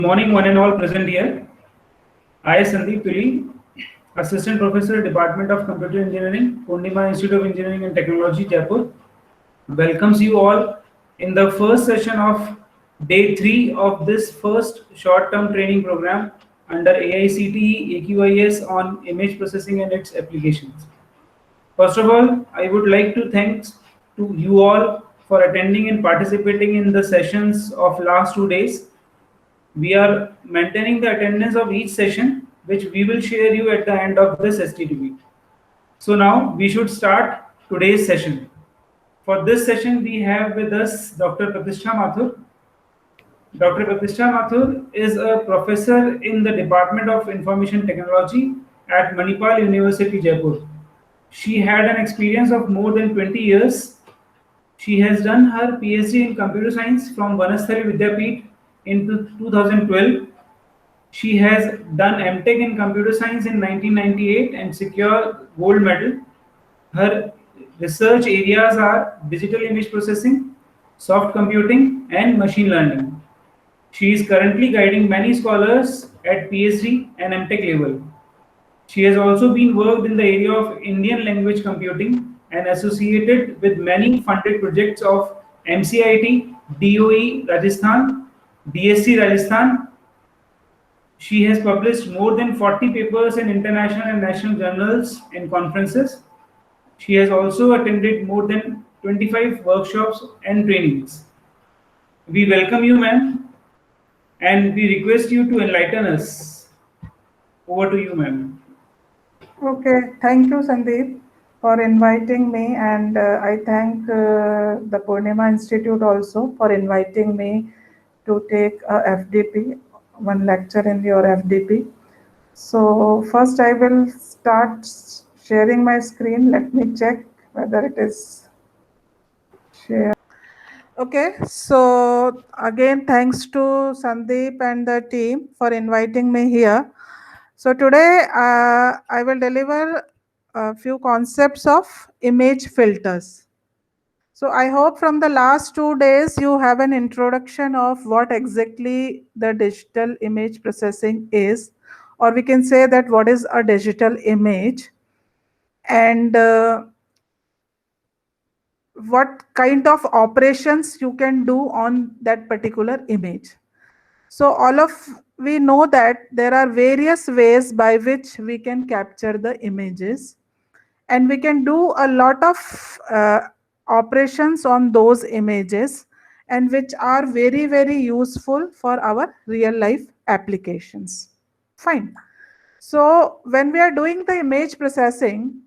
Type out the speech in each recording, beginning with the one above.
Morning, one and all present here. I, Sandeep Pili, Assistant Professor, Department of Computer Engineering, Purnima Institute of Engineering and Technology, Jaipur, welcomes you all in the first session of day 3 of this first short-term training program under AICTE AQIS on image processing and its applications. First of all, I would like to thank to you all for attending and participating in the sessions of last 2 days. We are maintaining the attendance of each session, which we will share you at the end of this STTP. So now we should start today's session. For this session, we have with us Dr. Pratishtha Mathur. Dr. Pratishtha Mathur is a professor in the Department of Information Technology at Manipal University, Jaipur. She had an experience of more than 20 years. She has done her PhD in computer science from Vanasthali Vidyapeeth in 2012. She has done MTech in computer science in 1998 and secured gold medal. Her research areas are digital image processing, soft computing, and machine learning. She is currently guiding many scholars at PhD and MTech level. She has also been worked in the area of Indian language computing and associated with many funded projects of MCIT, DOE Rajasthan, DSC Rajasthan. She has published more than 40 papers in international and national journals and conferences. She has also attended more than 25 workshops and trainings. We welcome you, ma'am, and we request you to enlighten us. Over to you, ma'am. Okay, thank you, Sandeep, for inviting me, and I thank the Purnima Institute also for inviting me to take a FDP, one lecture in your FDP. So first I will start sharing my screen. Let me check whether it is shared. Okay, so again, thanks to Sandeep and the team for inviting me here. So today I will deliver a few concepts of image filters. So I hope from the last 2 days you have an introduction of what exactly the digital image processing is, or we can say that what is a digital image, and what kind of operations you can do on that particular image. So all of we know that there are various ways by which we can capture the images, and we can do a lot of operations on those images, and which are very very useful for our real life applications. Fine. So when we are doing the image processing,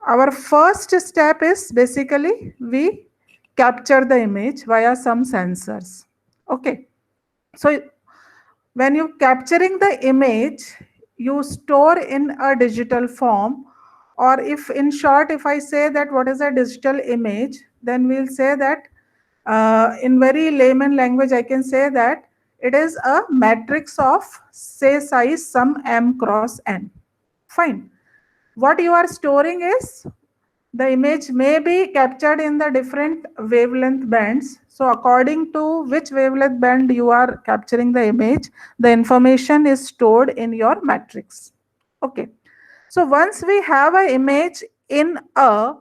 our first step is basically we capture the image via some sensors. Okay. So when you capturing the image, you store in a digital form, or if in short, if I say that what is a digital image, then we'll say that in very layman language, I can say that it is a matrix of say size sum m cross n. Fine. What you are storing is the image may be captured in the different wavelength bands. So according to which wavelength band you are capturing the image, the information is stored in your matrix. Okay. So once we have an image in a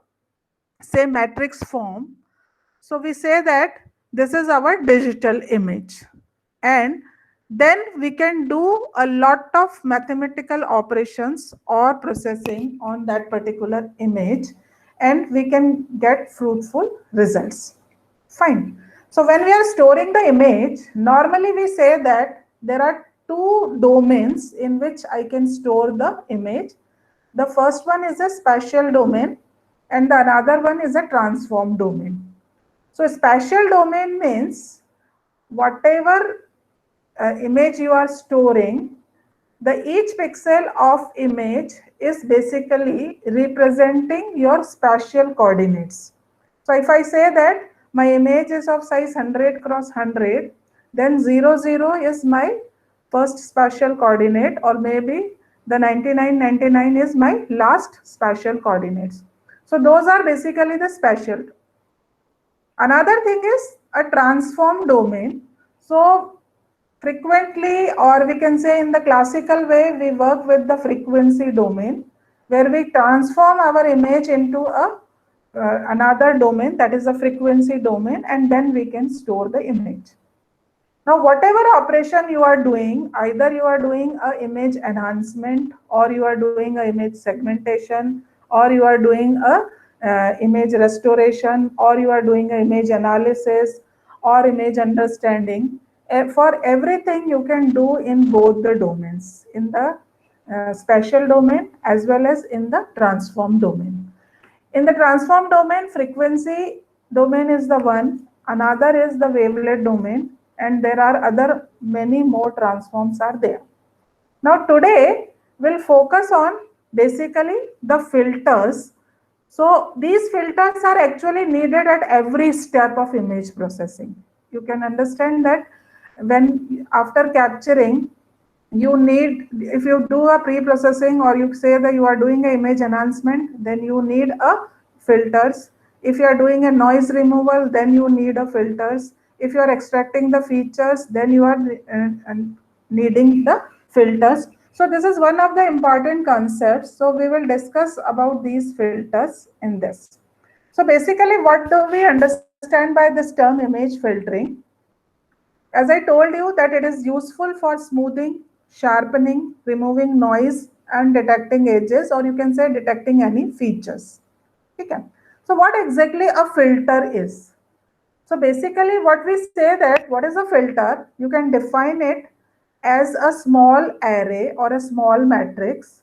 say matrix form, so we say that this is our digital image, and then we can do a lot of mathematical operations or processing on that particular image, and we can get fruitful results. Fine. So when we are storing the image, normally we say that there are two domains in which I can store the image. The first one is a spatial domain, and the another one is a transform domain. So spatial domain means whatever image you are storing, the each pixel of image is basically representing your spatial coordinates. So if I say that my image is of size 100 cross 100, then 0, 0 is my first spatial coordinate, or maybe the 99, 99 is my last spatial coordinates. So those are basically the spatial. Another thing is a transform domain. So frequently, or we can say in the classical way, we work with the frequency domain, where we transform our image into a another domain, that is a frequency domain, and then we can store the image. Now, whatever operation you are doing, either you are doing a image enhancement, or you are doing a image segmentation, or you are doing a image restoration, or you are doing a image analysis or image understanding, for everything you can do in both the domains, in the spatial domain as well as in the transform domain. In the transform domain, frequency domain is the one, another is the wavelet domain, and there are other many more transforms are there. Now today we'll focus on basically the filters. So these filters are actually needed at every step of image processing. You can understand that when after capturing, you need, if you do a pre-processing or you say that you are doing an image enhancement, then you need a filters. If you are doing a noise removal, then you need a filters. If you are extracting the features, then you are needing the filters. So this is one of the important concepts. So we will discuss about these filters in this. So basically, what do we understand by this term image filtering? As I told you that it is useful for smoothing, sharpening, removing noise, and detecting edges, or you can say detecting any features. Okay. So what exactly a filter is? So basically what we say that what is a filter, you can define it as a small array or a small matrix.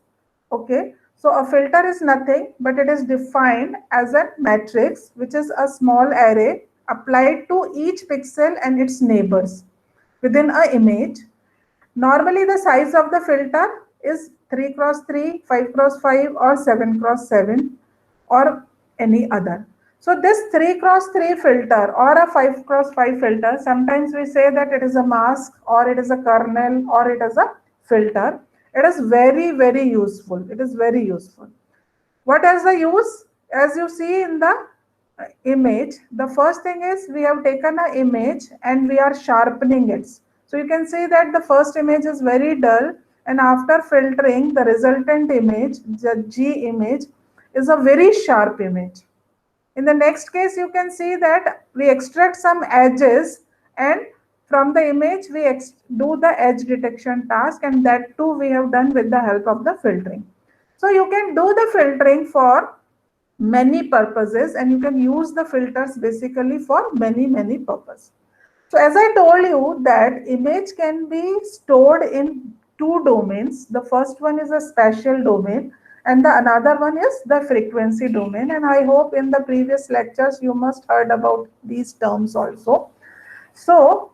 Okay. So a filter is nothing but it is defined as a matrix which is a small array applied to each pixel and its neighbors within an image. Normally the size of the filter is 3 cross 3, 5 cross 5 or 7 cross 7 or any other. So this 3 cross 3 filter or a 5 cross 5 filter, sometimes we say that it is a mask or it is a kernel or it is a filter. It is very, very useful. It is very useful. What is the use? As you see in the image, the first thing is we have taken an image and we are sharpening it. So you can see that the first image is very dull, and after filtering, the resultant image, the G image, is a very sharp image. In the next case, you can see that we extract some edges, and from the image we do the edge detection task, and that too we have done with the help of the filtering. So you can do the filtering for many purposes, and you can use the filters basically for many purposes. So as I told you that image can be stored in two domains. The first one is a spatial domain and the another one is the frequency domain, and I hope in the previous lectures you must heard about these terms also. So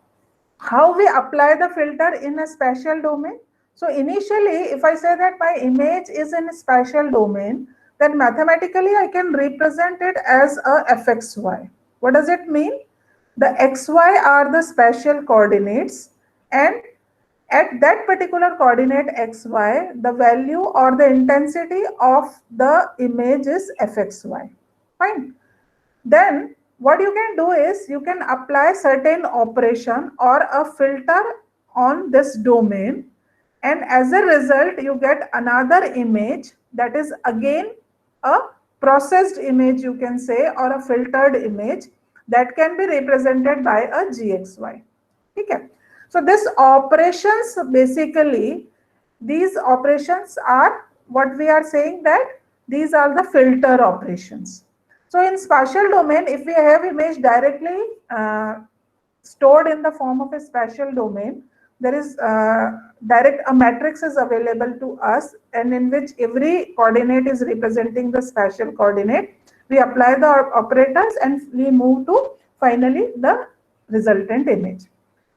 how we apply the filter in a spatial domain? So initially, if I say that my image is in a spatial domain, then mathematically I can represent it as a fxy. What does it mean? The xy are the spatial coordinates, and at that particular coordinate xy, the value or the intensity of the image is fxy. Fine. Then what you can do is you can apply certain operation or a filter on this domain, and as a result you get another image that is again a processed image, you can say, or a filtered image that can be represented by a gxy. Okay. So this operations, basically these operations are what we are saying that these are the filter operations. So in spatial domain, if we have image directly stored in the form of a spatial domain, there is direct a matrix is available to us, and in which every coordinate is representing the spatial coordinate. We apply the operators and we move to finally the resultant image.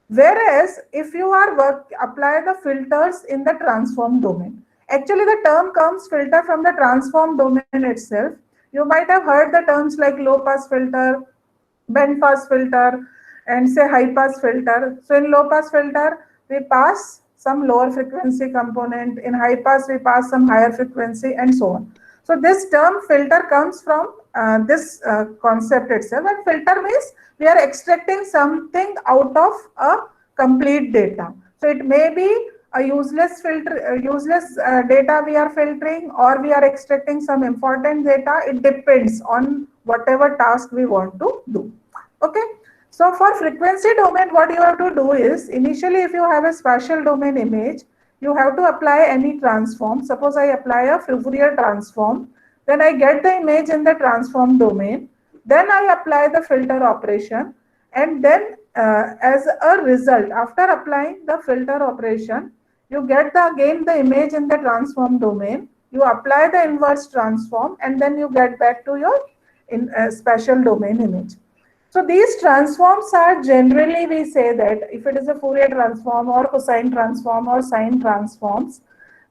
Whereas if you are apply the filters in the transform domain, actually the term comes filter from the transform domain itself. You might have heard the terms like low pass filter, band pass filter, and say high pass filter. So in low pass filter, we pass some lower frequency component. In high pass, we pass some higher frequency, and so on. So this term filter comes from this concept itself. And filter means we are extracting something out of a complete data. So it may be a useless filter, useless data we are filtering, or we are extracting some important data. It depends on whatever task we want to do. Okay. So for frequency domain, what you have to do is, initially if you have a spatial domain image, you have to apply any transform. Suppose I apply a Fourier transform, then I get the image in the transform domain, then I apply the filter operation, and then as a result, after applying the filter operation, you get again the image in the transform domain, you apply the inverse transform, and then you get back to your spatial domain image. So these transforms are generally, we say that if it is a Fourier transform or cosine transform or sine transforms,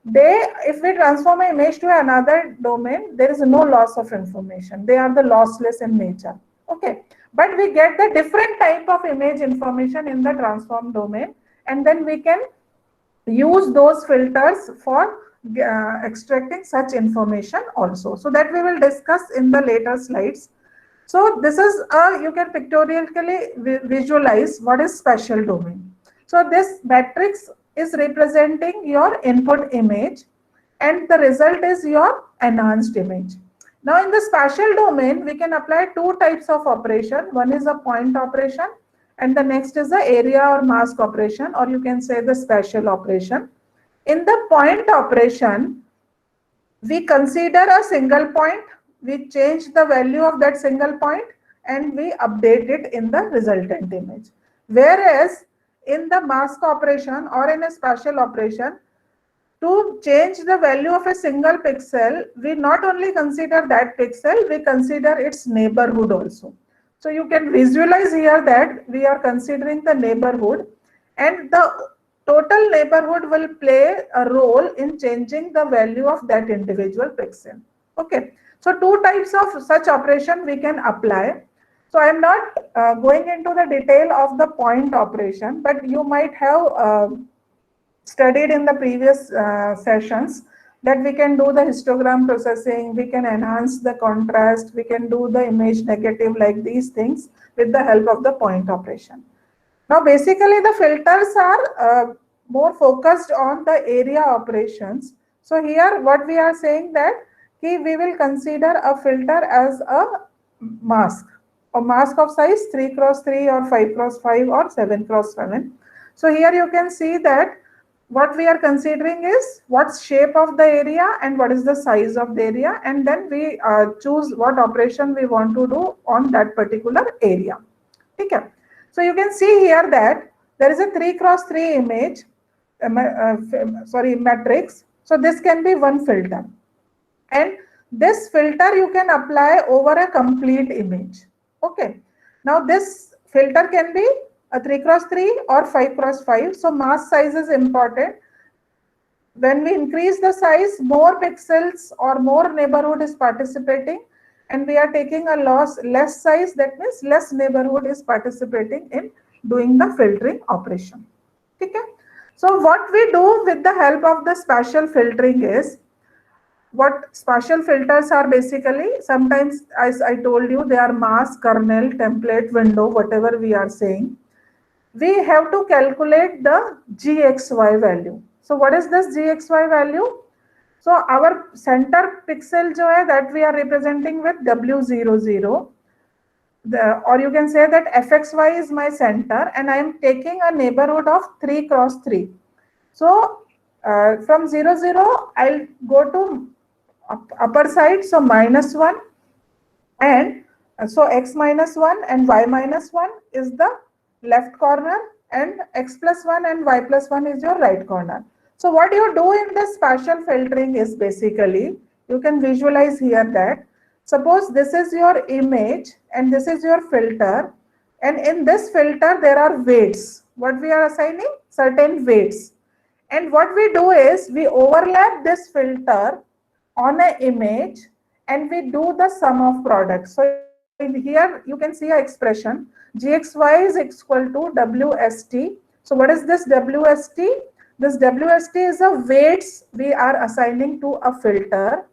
if we transform an image to another domain, there is no loss of information. They are the lossless in nature. Okay, but we get the different type of image information in the transform domain, and then we can use those filters for extracting such information also. So that we will discuss in the later slides. So this is you can pictorially visualize what is spatial domain. So this matrix is representing your input image, and the result is your enhanced image. Now in the spatial domain, we can apply two types of operation. One is a point operation, and the next is the area or mask operation, or you can say the spatial operation. In the point operation, we consider a single point, we change the value of that single point, and we update it in the resultant image. Whereas in the mask operation or in a spatial operation, to change the value of a single pixel, we not only consider that pixel, we consider its neighborhood also. So you can visualize here that we are considering the neighborhood, and the total neighborhood will play a role in changing the value of that individual pixel. Okay, so two types of such operation we can apply. So I am not going into the detail of the point operation, but you might have studied in the previous sessions that we can do the histogram processing, we can enhance the contrast, we can do the image negative, like these things with the help of the point operation. Now basically the filters are more focused on the area operations. So here what we are saying that we will consider a filter as a mask of size 3 cross 3 or 5 cross 5 or 7 cross 7. So here you can see that what we are considering is what shape of the area and what is the size of the area, and then we choose what operation we want to do on that particular area. Okay. So you can see here that there is a 3 cross 3 image, matrix. So this can be one filter, and this filter you can apply over a complete image. Okay. Now this filter can be a 3 cross 3 or 5 cross 5. So mask size is important. When we increase the size, more pixels or more neighborhood is participating, and we are taking a less size, that means less neighborhood is participating in doing the filtering operation. Okay. So what we do with the help of the spatial filtering is, what spatial filters are basically, sometimes as I told you, they are mask, kernel, template, window, whatever we are saying. We have to calculate the GXY value. So what is this GXY value? So our center pixel jo hai, that we are representing with W00. Or you can say that FXY is my center, and I am taking a neighborhood of 3 cross 3. So from 0, 0, I'll go to upper side, so -1, and so X minus 1 and Y minus 1 is the left corner, and X plus 1 and Y plus 1 is your right corner. So what you do in the spatial filtering is basically, you can visualize here that, suppose this is your image and this is your filter, and in this filter there are weights. What we are assigning? Certain weights. And what we do is, we overlap this filter on an image and we do the sum of products. So here you can see an expression, GXY is equal to WST. So what is this WST? This WST is a weights we are assigning to a filter,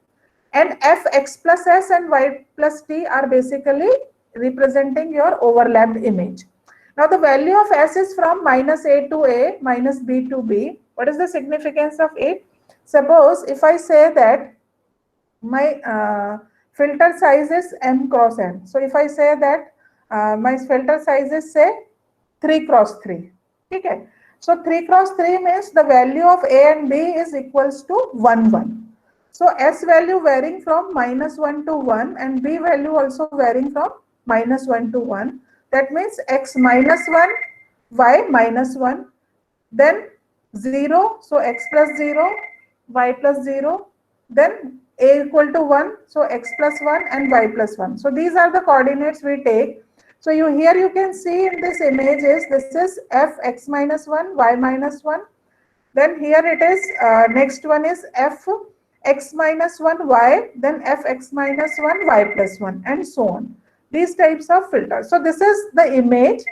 and Fx plus S and Y plus T are basically representing your overlapped image. Now the value of S is from minus A to A, minus B to B. What is the significance of it? Suppose if I say that my filter size is M cross N. So if I say that my filter size is say 3 cross 3. Okay. So 3 cross 3 means the value of A and B is equals to 1, 1. So S value varying from minus 1 to 1 and B value also varying from minus 1 to 1. That means X minus 1, Y minus 1, then 0, so X plus 0, Y plus 0, then A equal to 1, so X plus 1 and Y plus 1. So these are the coordinates we take. So here you can see in this image is this is F X minus 1, Y minus 1. Then here it is, next one is F X minus 1, Y, then F X minus 1, Y plus 1 and so on. These types of filters. So this is the image.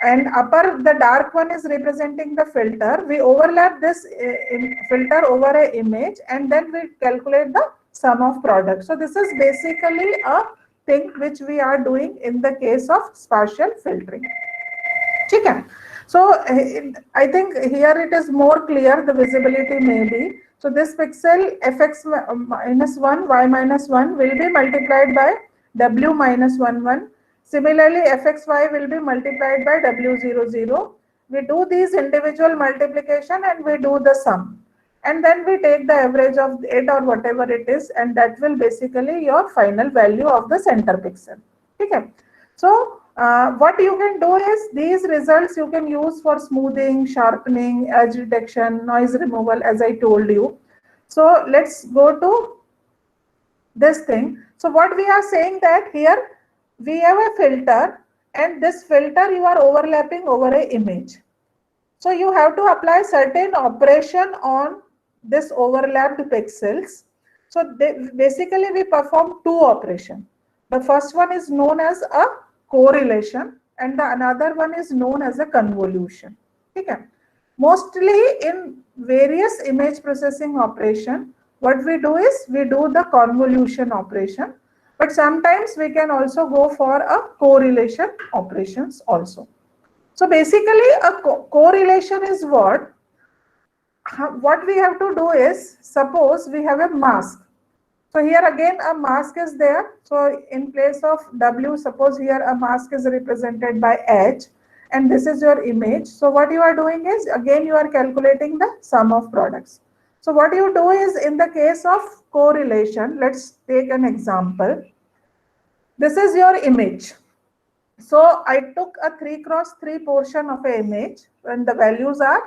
And upper, the dark one is representing the filter. We overlap this filter over an image and then we calculate the sum of products. So this is basically a thing which we are doing in the case of spatial filtering. Okay. So I think here it is more clear, the visibility may be. So this pixel fx minus 1, y minus 1 will be multiplied by w minus 1, 1. Similarly, fxy will be multiplied by w00. We do these individual multiplication and we do the sum. And then we take the average of it or whatever it is, and that will basically your final value of the center pixel. Okay. So what you can do is these results you can use for smoothing, sharpening, edge detection, noise removal, as I told you. So let's go to this thing. So what we are saying that here we have a filter and this filter you are overlapping over an image. So you have to apply certain operation on this overlapped pixels. So basically we perform two operations. The first one is known as a correlation and the another one is known as a convolution. Okay. Mostly in various image processing operation, what we do is we do the convolution operation, but sometimes we can also go for a correlation operations also. So basically a correlation is what we have to do is, suppose we have a mask. So here again a mask is there. So in place of W, suppose here a mask is represented by H and this is your image. So what you are doing is again you are calculating the sum of products. So what you do is in the case of correlation, let's take an example. This is your image. So I took a 3 cross 3 portion of an image and the values are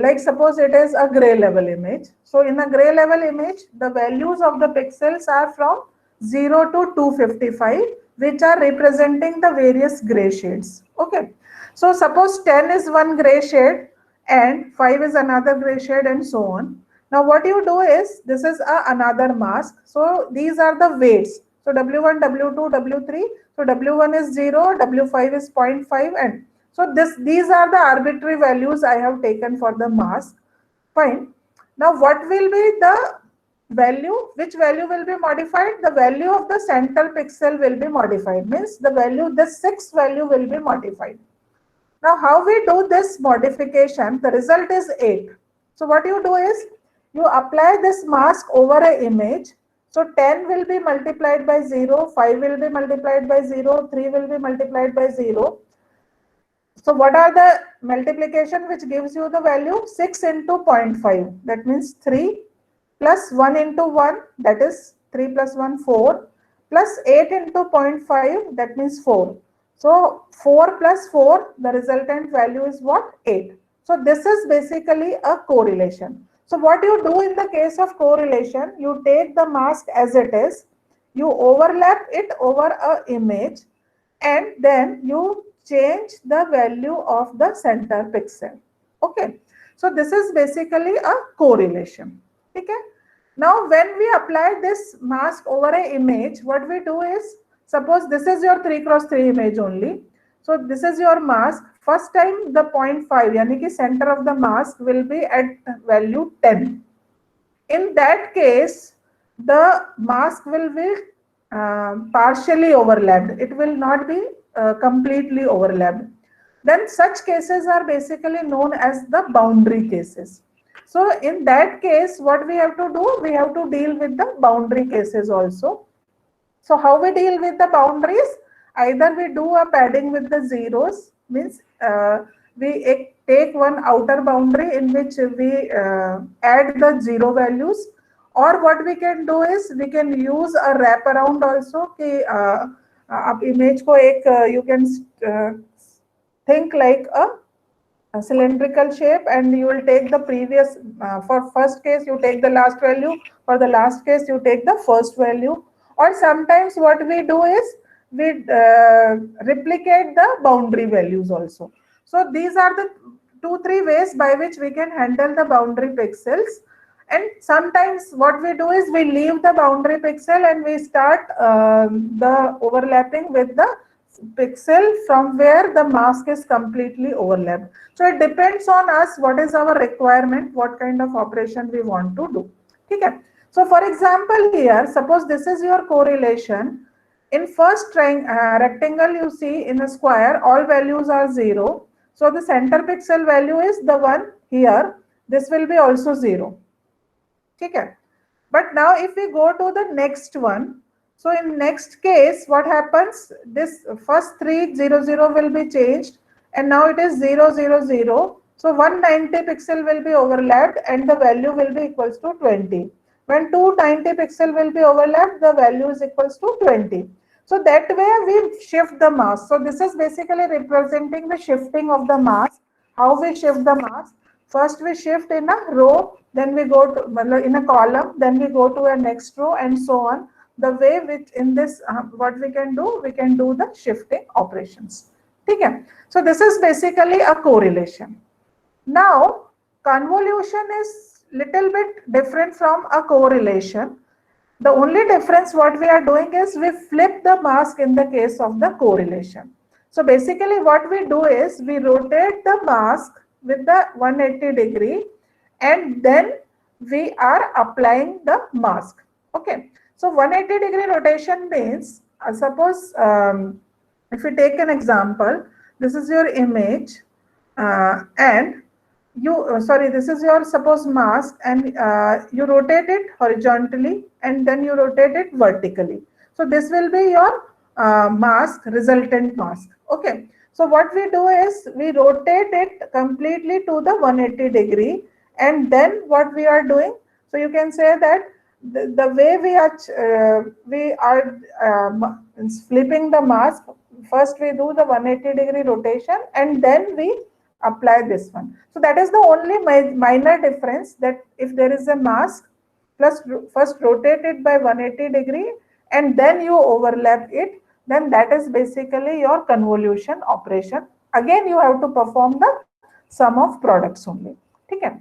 like suppose it is a gray level image. So in a gray level image, the values of the pixels are from 0 to 255, which are representing the various gray shades. Okay. So suppose 10 is one gray shade and 5 is another gray shade and so on. Now what you do is, this is another mask. So these are the weights. So W1, W2, W3. So W1 is 0, W5 is 0.5 and so these are the arbitrary values I have taken for the mask. Fine. Now what will be the value? Which value will be modified? The value of the central pixel will be modified. Means the value, the 6th value will be modified. Now how we do this modification? The result is 8. So what you do is, you apply this mask over an image. So 10 will be multiplied by 0, 5 will be multiplied by 0, 3 will be multiplied by 0. So what are the multiplication which gives you the value? 6 into 0.5, that means 3 plus 1 into 1, that is 3 plus 1, 4, plus 8 into 0.5, that means 4. So 4 plus 4, the resultant value is what? 8. So this is basically a correlation. So what you do in the case of correlation, you take the mask as it is, you overlap it over an image, and then you change the value of the center pixel. Okay. So this is basically a correlation. Okay. Now when we apply this mask over an image, what we do is, suppose this is your 3 cross 3 image only. So this is your mask. First time the 0.5, yani ki center of the mask will be at value 10. In that case, the mask will be partially overlapped. It will not be completely overlapped. then such cases are basically known as the boundary cases. So in that case, what we have to do, we have to deal with the boundary cases also. So how we deal with the boundaries? Either we do a padding with the zeros, means we take one outer boundary in which we add the zero values, or what we can do is we can use a wraparound also कि आप image को एक you can think like a cylindrical shape, and you will take the previous for first case you take the last value, for the last case you take the first value, or sometimes what we do is we replicate the boundary values also. So these are the 2-3 ways by which we can handle the boundary pixels. And sometimes what we do is we leave the boundary pixel and we start the overlapping with the pixel from where the mask is completely overlapped. So it depends on us what is our requirement, what kind of operation we want to do. Okay. So for example here, suppose this is your correlation. In first rectangle you see in a square all values are 0. So the center pixel value is the one here. This will be also 0. Okay. But now if we go to the next one, so in next case, what happens? This first 300 will be changed, and now it is 000. So 190 pixel will be overlapped, and the value will be equals to 20. When 290 pixel will be overlapped, the value is equals to 20. So that way we shift the mask. So this is basically representing the shifting of the mask. How we shift the mask? First we shift in a row, then we go to in a column, then we go to a next row, and so on. The way which in this what we can do the shifting operations. Okay. So this is basically a correlation. Now convolution is little bit different from a correlation. The only difference what we are doing is we flip the mask in the case of the correlation. So basically what we do is we rotate the mask with the 180 degree, and then we are applying the mask. Okay. So 180 degree rotation means, suppose if we take an example, this is your image and you, this is your suppose mask, and you rotate it horizontally and then you rotate it vertically. So this will be your mask, resultant mask. Okay. So what we do is we rotate it completely to the 180 degree, and then what we are doing, so you can say that the way we are flipping the mask, first we do the 180 degree rotation and then we apply this one. So that is the only minor difference, that if there is a mask, plus first rotate it by 180 degree and then you overlap it, then that is basically your convolution operation. Again, you have to perform the sum of products only. Okay.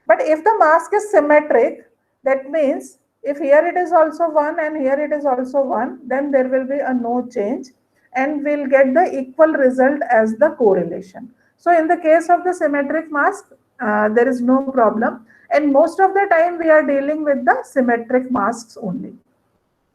But if the mask is symmetric, that means if here it is also 1 and here it is also 1, then there will be a no change and we'll get the equal result as the correlation. So in the case of the symmetric mask, there is no problem, and most of the time we are dealing with the symmetric masks only.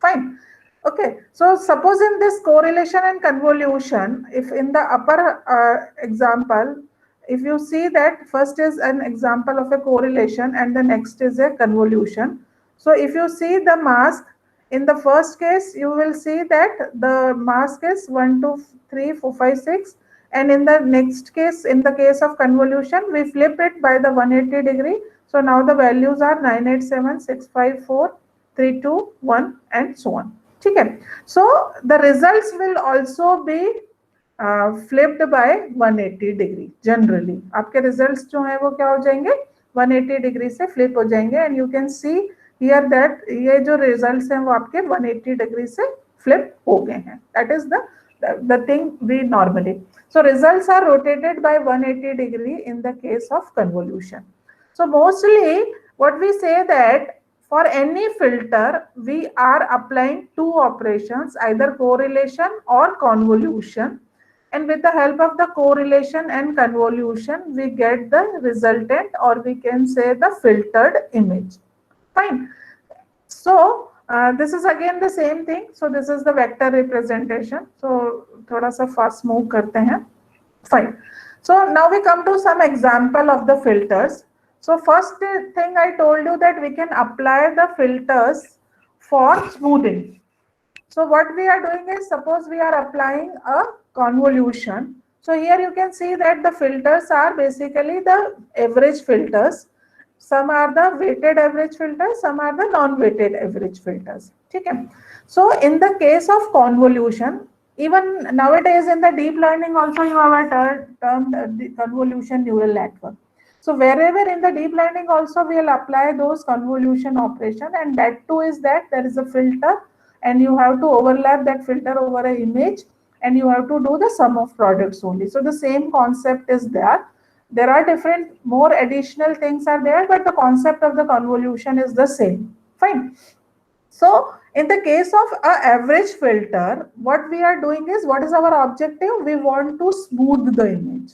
Fine. Okay. So suppose in this correlation and convolution, if in the upper example, if you see that first is an example of a correlation and the next is a convolution. So if you see the mask, in the first case, you will see that the mask is 1, 2, 3, 4, 5, 6. And in the next case, in the case of convolution, we flip it by the 180 degree. So now the values are 987, 654, 321 and so on. Okay. So the results will also be flipped by 180 degree. Generally, आपके results जो हैं वो क्या हो जाएंगे? 180 degree से flip हो जाएंगे, and you can see here that ये जो results हैं वो आपके 180 degree से flip हो गए हैं. That is the thing we normally. So results are rotated by 180 degree in the case of convolution. So mostly what we say that for any filter, we are applying two operations, either correlation or convolution. And with the help of the correlation and convolution, we get the resultant, or we can say the filtered image. Fine. So this is again the same thing. So this is the vector representation. So थोड़ा सा fast move करते हैं. Fine. So now we come to some example of the filters. So first thing I told you that we can apply the filters for smoothing. So what we are doing is, suppose we are applying a convolution. So here you can see that the filters are basically the average filters. Some are the weighted average filters, some are the non-weighted average filters. Okay. So in the case of convolution, even nowadays in the deep learning also you have a term the convolution neural network. So wherever in the deep learning also we will apply those convolution operation, and that too is that there is a filter and you have to overlap that filter over an image, and you have to do the sum of products only. So the same concept is there. There are different more additional things are there, but the concept of the convolution is the same. Fine. So in the case of a average filter, what we are doing is, what is our objective? We want to smooth the image.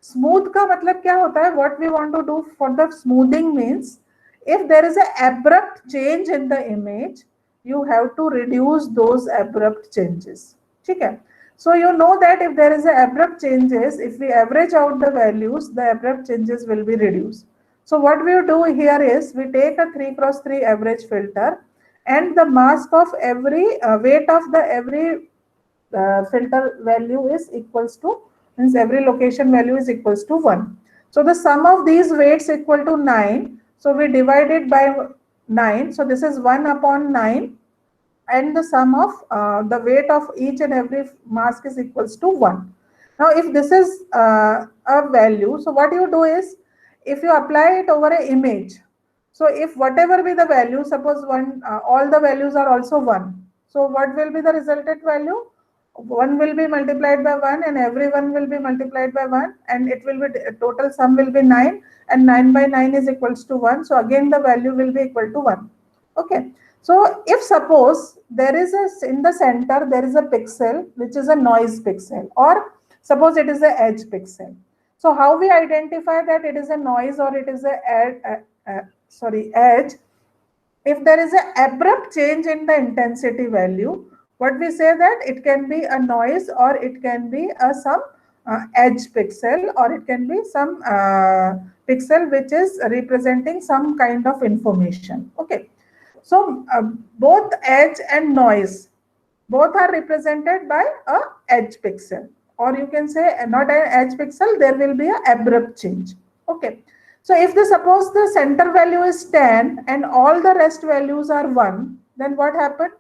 Smooth का मतलब क्या होता है? What we want to do for the smoothing means, if there is an abrupt change in the image, you have to reduce those abrupt changes. ठीक है? So you know that if there is an abrupt changes, if we average out the values, the abrupt changes will be reduced. So what we do here is, we take a 3x3 average filter, and the mask of every weight of the every filter value is equals to, means every location value is equals to 1. So the sum of these weights equal to 9. So we divide it by 9. So this is 1 upon 9, and the sum of the weight of each and every mask is equals to 1. Now if this is a value, so what you do is, if you apply it over an image, so if whatever be the value, suppose all the values are also 1. So what will be the resultant value? 1 will be multiplied by 1, and everyone will be multiplied by 1, and it will be, total sum will be 9, and 9 by 9 is equals to 1. So again the value will be equal to 1. Okay. So if suppose there is in the center there is a pixel which is a noise pixel, or suppose it is a edge pixel. So how we identify that it is a noise or it is a edge? If there is an abrupt change in the intensity value, what we say that it can be a noise, or it can be some edge pixel, or it can be some pixel which is representing some kind of information. Okay. So both edge and noise, both are represented by a edge pixel, or you can say not an edge pixel, there will be an abrupt change. Okay. So if suppose the center value is 10 and all the rest values are 1, then what happened?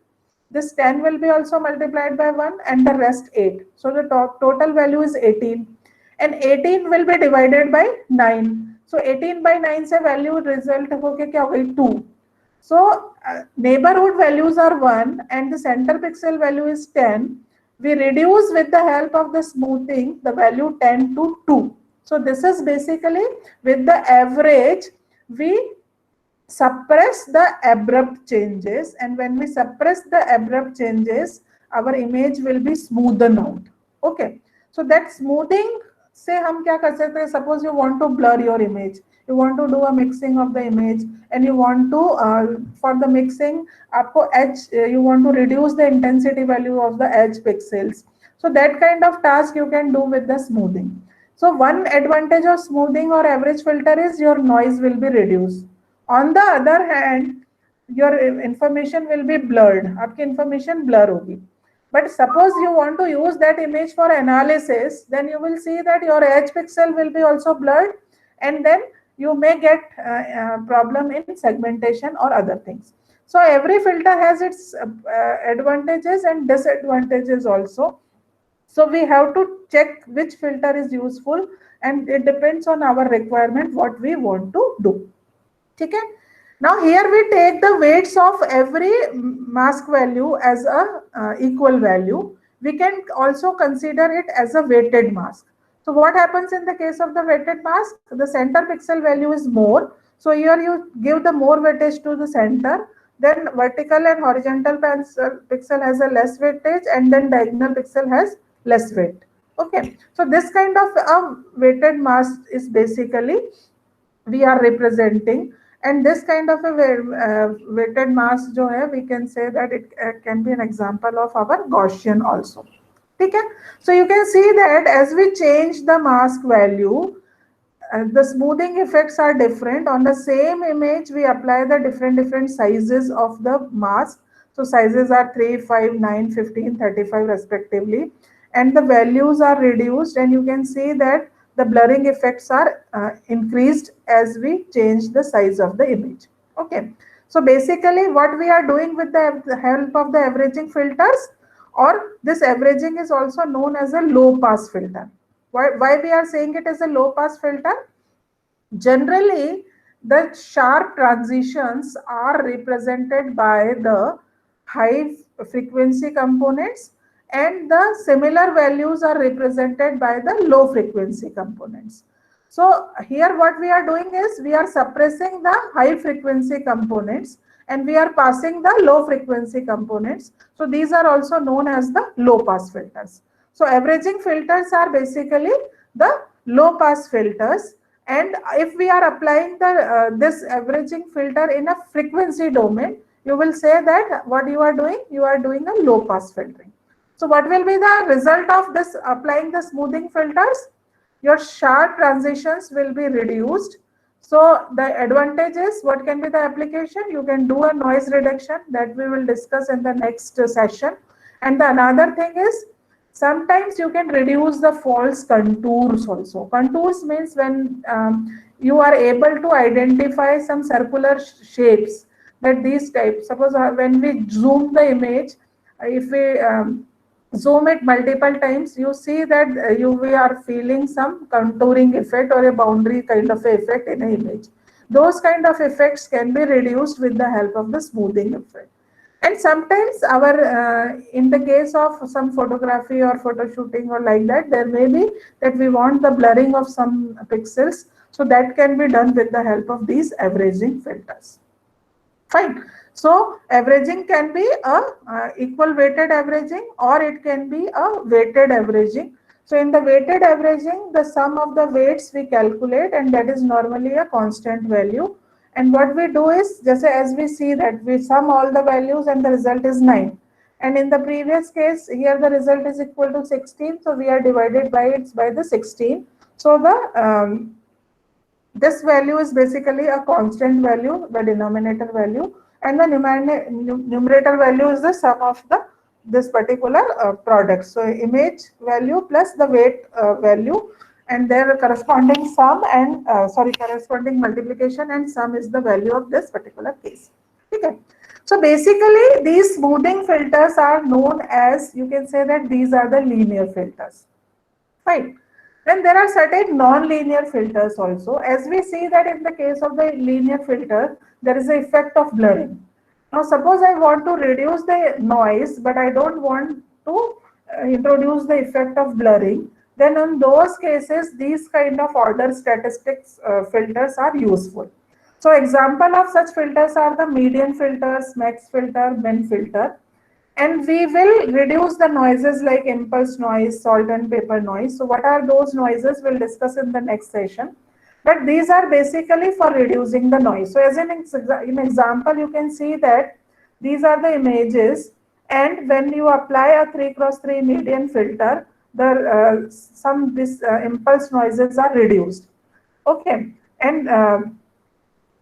This 10 will be also multiplied by 1 and the rest 8. So the total value is 18, and 18 will be divided by 9. So 18 by 9 से value result होके क्या होगी? 2. So neighborhood values are 1 and the center pixel value is 10. We reduce with the help of the smoothing the value 10 to 2. So this is basically with the average, we suppress the abrupt changes, and when we suppress the abrupt changes, our image will be smoothened out. Okay. So that smoothing से हम क्या कर सकते हैं? Suppose you want to blur your image, you want to do a mixing of the image, and you want to for the mixing आपको edge, you want to reduce the intensity value of the edge pixels. So that kind of task you can do with the smoothing. So one advantage of smoothing or average filter is your noise will be reduced. On the other hand, your information will be blurred. आपकी information blur होगी. But suppose you want to use that image for analysis, then you will see that your edge pixel will be also blurred, and then you may get problem in segmentation or other things. So every filter has its advantages and disadvantages also. So we have to check which filter is useful, and it depends on our requirement what we want to do. Okay. Now here we take the weights of every mask value as a equal value. We can also consider it as a weighted mask. So what happens in the case of the weighted mask? The center pixel value is more. So here you give the more weightage to the center. Then vertical and horizontal pixel has a less weightage, and then diagonal pixel has less weight. Okay. So this kind of weighted mask is basically we are representing, and this kind of a weighted mask जो है, we can say that it can be an example of our Gaussian also. ठीक है. So you can see that as we change the mask value, the smoothing effects are different. On the same image, we apply the different sizes of the mask. So sizes are 3, 5, 9, 15, 35 respectively. And the values are reduced, and you can see that the blurring effects are increased as we change the size of the image. Okay. So basically what we are doing with the help of the averaging filters, or this averaging is also known as a low pass filter. Why we are saying it is a low pass filter? Generally, the sharp transitions are represented by the high frequency components, and the similar values are represented by the low frequency components. So here what we are doing is we are suppressing the high frequency components and we are passing the low frequency components. So these are also known as the low pass filters. So averaging filters are basically the low pass filters, and if we are applying the this averaging filter in a frequency domain, you will say that what you are doing? You are doing a low pass filtering. So what will be the result of this applying the smoothing filters? Your sharp transitions will be reduced. So the advantage is, what can be the application? You can do a noise reduction that we will discuss in the next session. And the another thing is, sometimes you can reduce the false contours also. Contours means when you are able to identify some circular shapes, that these types, suppose when we zoom the image, if we zoom it multiple times, you see that we are feeling some contouring effect or a boundary kind of effect in an image. Those kind of effects can be reduced with the help of the smoothing effect. And sometimes in the case of some photography or photo shooting or like that, there may be that we want the blurring of some pixels. So that can be done with the help of these averaging filters. Fine. So averaging can be a equal weighted averaging, or it can be a weighted averaging. So in the weighted averaging, the sum of the weights we calculate, and that is normally a constant value. And what we do is, just as we see that we sum all the values and the result is 9. And in the previous case, here the result is equal to 16. So we are divided by the 16. So the this value is basically a constant value, the denominator value, and the numerator value is the sum of this particular product. So image value plus the weight value, and their corresponding sum and corresponding multiplication and sum is the value of this particular case. Okay. So basically these smoothing filters are known as, you can say that these are the linear filters. Fine. Then there are certain non-linear filters also. As we see that in the case of the linear filter, there is an effect of blurring. Now suppose I want to reduce the noise, but I don't want to introduce the effect of blurring. Then in those cases, these kind of order statistics filters are useful. So example of such filters are the median filters, max filter, min filter. And we will reduce the noises like impulse noise, salt and pepper noise. So what are those noises? We'll discuss in the next session. But these are basically for reducing the noise. So as in example, you can see that these are the images, and when you apply a 3x3 median filter, the impulse noises are reduced. Okay, and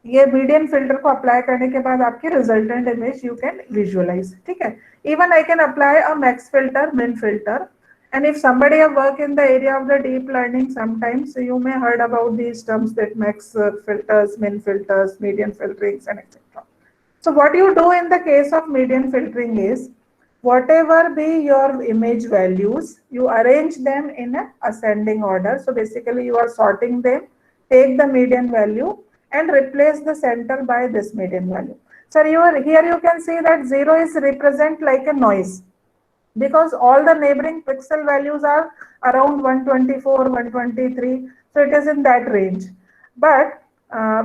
ये median filter को apply करने के बाद आपकी resultant image you can visualise. ठीक है. Even I can apply a max filter, min filter, and if somebody have worked in the area of the deep learning, sometimes you may heard about these terms that max filters, min filters, median filterings, and etc. So what you do in the case of median filtering is, whatever be your image values, you arrange them in an ascending order. So basically you are sorting them, take the median value and replace the center by this median value. So here you can see that 0 is represent like a noise, because all the neighboring pixel values are around 124, 123. So it is in that range. But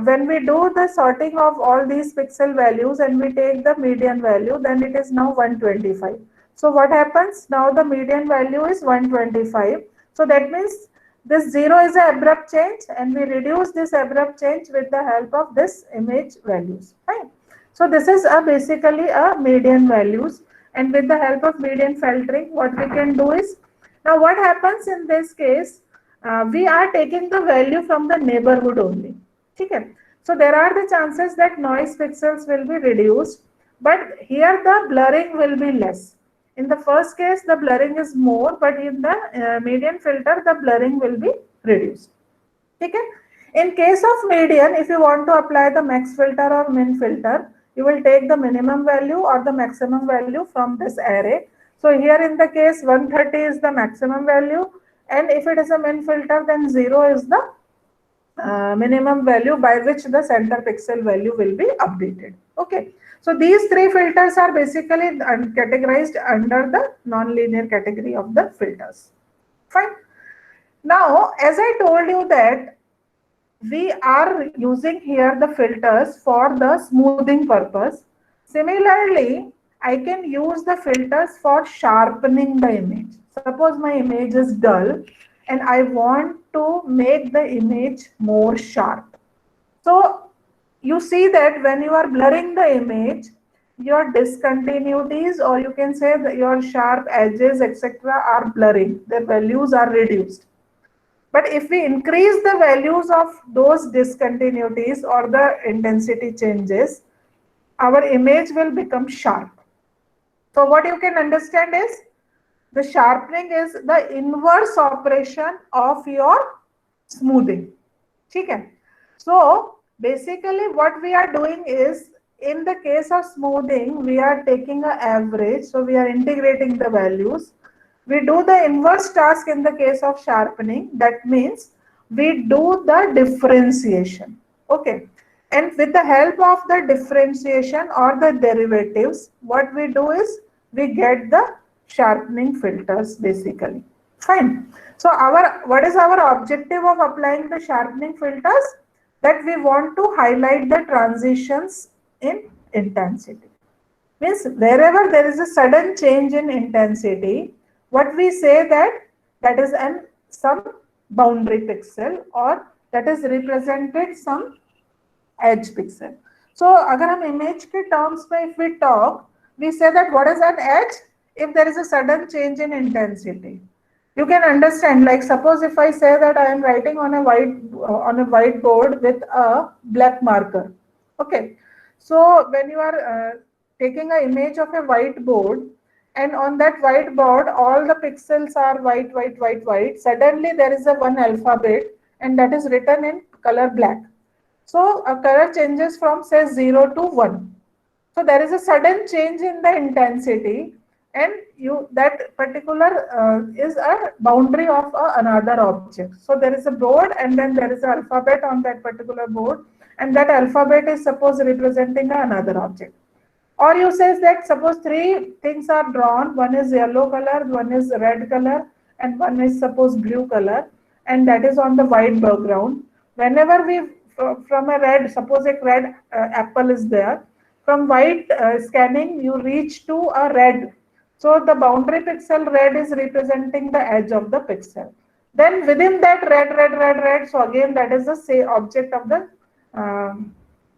when we do the sorting of all these pixel values and we take the median value, then it is now 125. So what happens? Now the median value is 125. So that means this 0 is an abrupt change, and we reduce this abrupt change with the help of this image values. Right? So this is basically a median values, and with the help of median filtering, what we can do is Now what happens in this case? We are taking the value from the neighborhood only. Okay. So there are the chances that noise pixels will be reduced, but here the blurring will be less. In the first case, the blurring is more, but in the median filter, the blurring will be reduced. Okay. In case of median, if you want to apply the max filter or min filter, you will take the minimum value or the maximum value from this array. So here in the case 130 is the maximum value, and if it is a min filter, then 0 is the minimum value by which the center pixel value will be updated. Okay. So these three filters are basically categorized under the non-linear category of the filters. Fine. Now, as I told you that we are using here the filters for the smoothing purpose. Similarly, I can use the filters for sharpening the image. Suppose my image is dull and I want to make the image more sharp. So you see that when you are blurring the image, your discontinuities, or you can say that your sharp edges, etc., are blurring, their values are reduced. But if we increase the values of those discontinuities or the intensity changes, our image will become sharp. So what you can understand is the sharpening is the inverse operation of your smoothing. Okay? So basically what we are doing is, in the case of smoothing, we are taking an average. So we are integrating the values. We do the inverse task in the case of sharpening. That means we do the differentiation. Okay. And with the help of the differentiation or the derivatives, what we do is we get the sharpening filters basically. Fine. So what is our objective of applying the sharpening filters? That we want to highlight the transitions in intensity. Means wherever there is a sudden change in intensity, what we say that is some boundary pixel, or that is represented some edge pixel. So अगर हम image के terms में if we talk, we say that what is an edge? If there is a sudden change in intensity. You can understand, like suppose if I say that I am writing on a whiteboard with a black marker. Okay. So when you are taking an image of a whiteboard, and on that whiteboard all the pixels are white, suddenly there is a one alphabet and that is written in color black. So a color changes from say 0 to 1. So there is a sudden change in the intensity, and that particular is a boundary of another object. So there is a board and then there is an alphabet on that particular board, and that alphabet is suppose representing another object. Or you say that suppose three things are drawn, one is yellow color, one is red color, and one is suppose blue color, and that is on the white background. Whenever we from a red, suppose a red apple is there, from white scanning you reach to a red. So the boundary pixel red is representing the edge of the pixel. Then within that red, so again that is the same object of the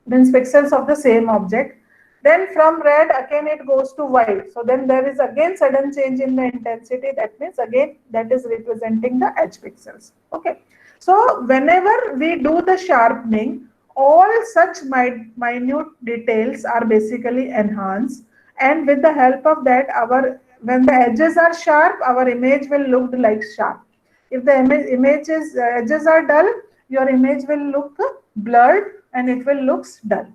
means pixels of the same object. Then from red again it goes to white. So then there is again sudden change in the intensity. That means again that is representing the edge pixels. Okay. So whenever we do the sharpening, all such minute details are basically enhanced. And with the help of that, when the edges are sharp, our image will look like sharp. If the edges are dull, your image will look blurred and it will look dull.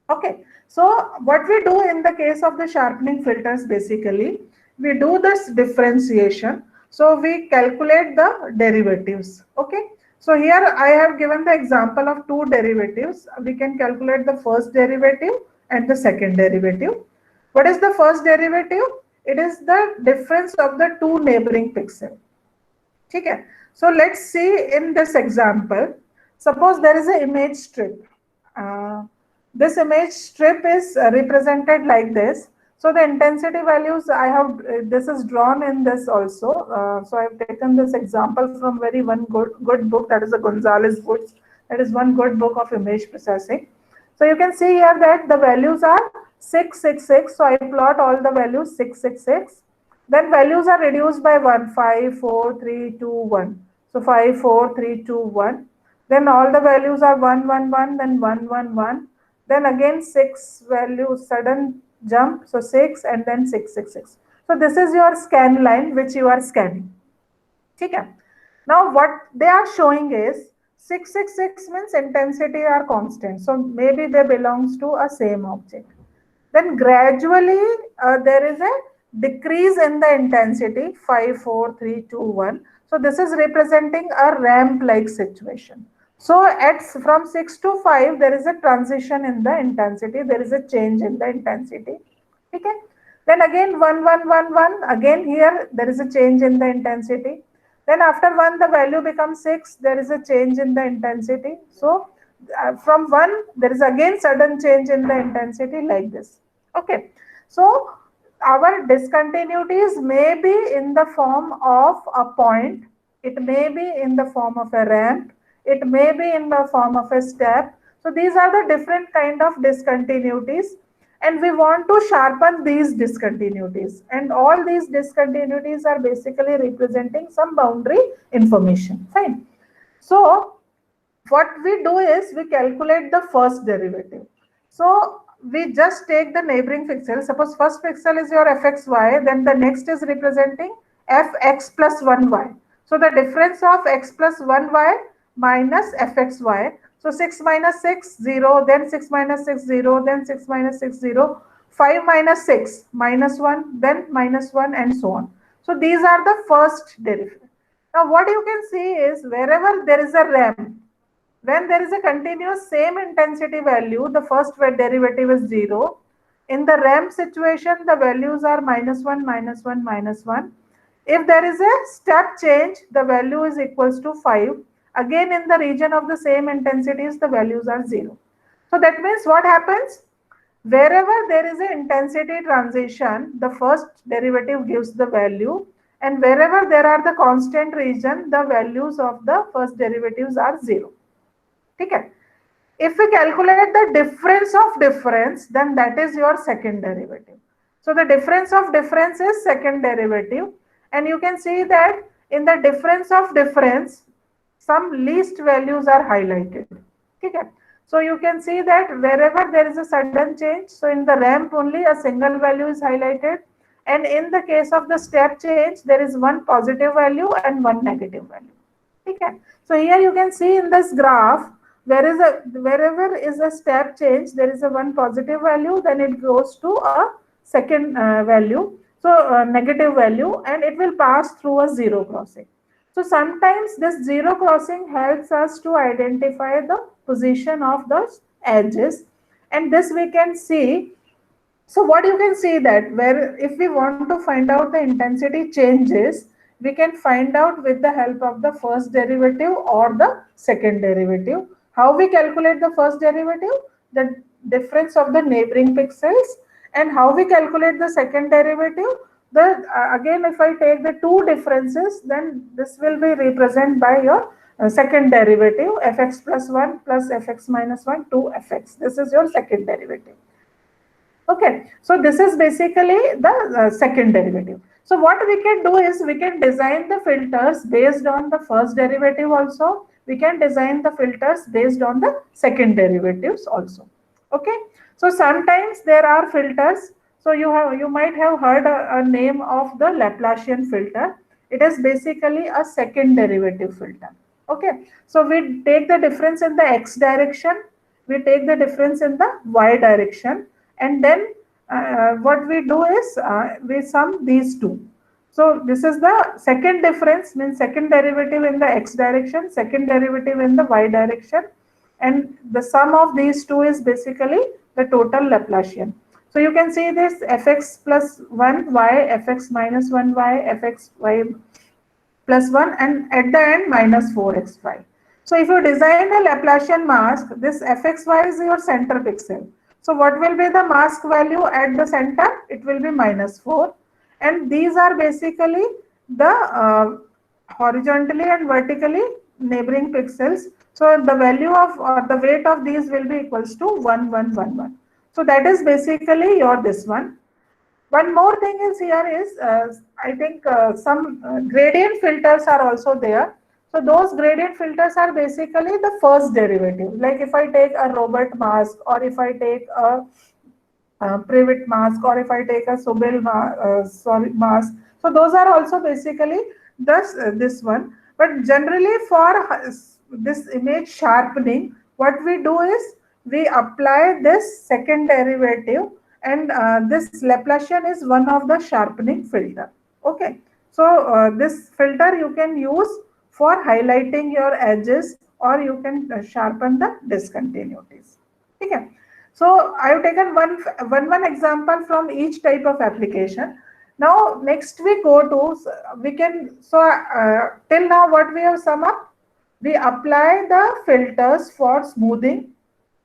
Okay. So what we do in the case of the sharpening filters, basically, we do this differentiation. So we calculate the derivatives. Okay. So here I have given the example of two derivatives. We can calculate the first derivative and the second derivative. What is the first derivative? It is the difference of the two neighboring pixels. Okay. So let's see in this example. Suppose there is an image strip. This image strip is represented like this. So the intensity values I have, this is drawn in this also. So I have taken this example from one good book, that is the Gonzalez Woods. That is one good book of image processing. So you can see here that the values are 666. So I plot all the values 666. Then values are reduced by 1, 5, 4, 3, 2, 1. So 5, 4, 3, 2, 1. Then all the values are 1, 1, 1, then 1, 1, 1. Then again 6 values, sudden jump. So 6 and then 6, 6, 6. So this is your scan line which you are scanning. Okay. Now what they are showing is 666 means intensity are constant. So maybe they belongs to a same object. Then gradually there is a decrease in the intensity 5, 4, 3, 2, 1. So this is representing a ramp like situation. So at from 6 to 5 there is a transition in the intensity, there is a change in the intensity. Okay. Then again 1, 1, 1, 1, again here there is a change in the intensity. Then after 1 the value becomes 6, there is a change in the intensity. So from 1 there is again sudden change in the intensity like this. Okay, so our discontinuities may be in the form of a point, it may be in the form of a ramp, it may be in the form of a step. So these are the different kind of discontinuities, and we want to sharpen these discontinuities, and all these discontinuities are basically representing some boundary information. Fine. So what we do is we calculate the first derivative. So we just take the neighboring pixel. Suppose first pixel is your fxy, then the next is representing fx plus 1y. So the difference of x plus 1y minus fxy. So 6 minus 6, 0, then 6 minus 6, 0, then 6 minus 6, 0, 5 minus 6, minus 1, then minus 1, and so on. So these are the first derivative. Now what you can see is wherever there is a ramp, when there is a continuous same intensity value, the first derivative is 0. In the ramp situation, the values are minus 1, minus 1, minus 1. If there is a step change, the value is equals to 5. Again, in the region of the same intensities, the values are 0. So that means what happens? Wherever there is an intensity transition, the first derivative gives the value, and wherever there are the constant region, the values of the first derivatives are 0. Okay. If we calculate the difference of difference, then that is your second derivative. So the difference of difference is second derivative, and you can see that in the difference of difference, some least values are highlighted. Okay. So you can see that wherever there is a sudden change, so in the ramp only a single value is highlighted, and in the case of the step change, there is one positive value and one negative value. Okay. So here you can see in this graph, wherever is a step change, there is a one positive value, then it goes to a second value, so negative value, and it will pass through a zero crossing. So sometimes this zero crossing helps us to identify the position of those edges, and this we can see. So what you can see that where if we want to find out the intensity changes, we can find out with the help of the first derivative or the second derivative. How we calculate the first derivative? The difference of the neighboring pixels. And how we calculate the second derivative? Again, if I take the two differences, then this will be represented by your second derivative, fx plus 1 plus fx minus 1 to fx. This is your second derivative. Okay, so this is basically the second derivative. So what we can do is we can design the filters based on the first derivative also. We can design the filters based on the second derivatives also. Okay, so sometimes there are filters. So you might have heard a name of the Laplacian filter. It is basically a second derivative filter. Okay, so we take the difference in the x direction, we take the difference in the y direction, and then what we do is we sum these two. So this is the second difference, means second derivative in the x direction, second derivative in the y direction, and the sum of these two is basically the total Laplacian. So you can see this fx plus 1y, fx minus 1y, fx y plus 1, and at the end minus 4xy. So if you design a Laplacian mask, this fxy is your center pixel. So what will be the mask value at the center? It will be minus 4. And these are basically the horizontally and vertically neighboring pixels. So the value of or the weight of these will be equals to 1, 1, 1, 1. So that is basically your this one. One more thing is here is, I think some gradient filters are also there. So those gradient filters are basically the first derivative. Like if I take a Robert mask, or if I take a Privet mask, or if I take a Sobel mask. So those are also basically this one. But generally for this image sharpening, what we do is we apply this second derivative, and this Laplacian is one of the sharpening filter. Okay. So this filter you can use for highlighting your edges, or you can sharpen the discontinuities. Okay. So I have taken one example from each type of application. Now next we go to, we can, so till now what we have sum up, we apply the filters for smoothing,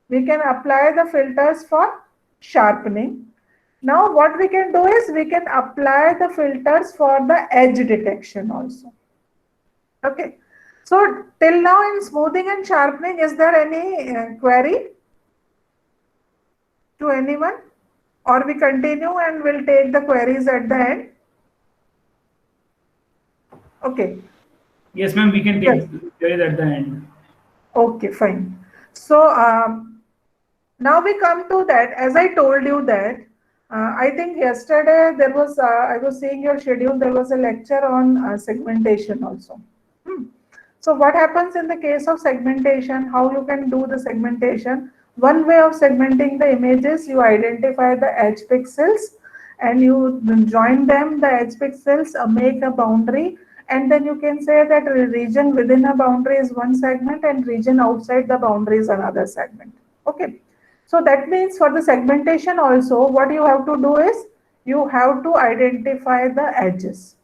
we can apply the filters for sharpening. Now what we can do is we can apply the filters for the edge detection also. Okay. So till now in smoothing and sharpening, is there any query to anyone, or we continue and we'll take the queries at the end? Okay. Yes, ma'am, we can take Yes. queries at the end. Okay, fine. So now we come to that. As I told you that, I think yesterday there was, I was seeing your schedule, there was a lecture on segmentation also. So what happens in the case of segmentation, how you can do the segmentation? One way of segmenting the images, you identify the edge pixels and you join them, the edge pixels, make a boundary, and then you can say that region within a boundary is one segment and region outside the boundary is another segment. Okay. So that means for the segmentation also, what you have to do is you have to identify the edges.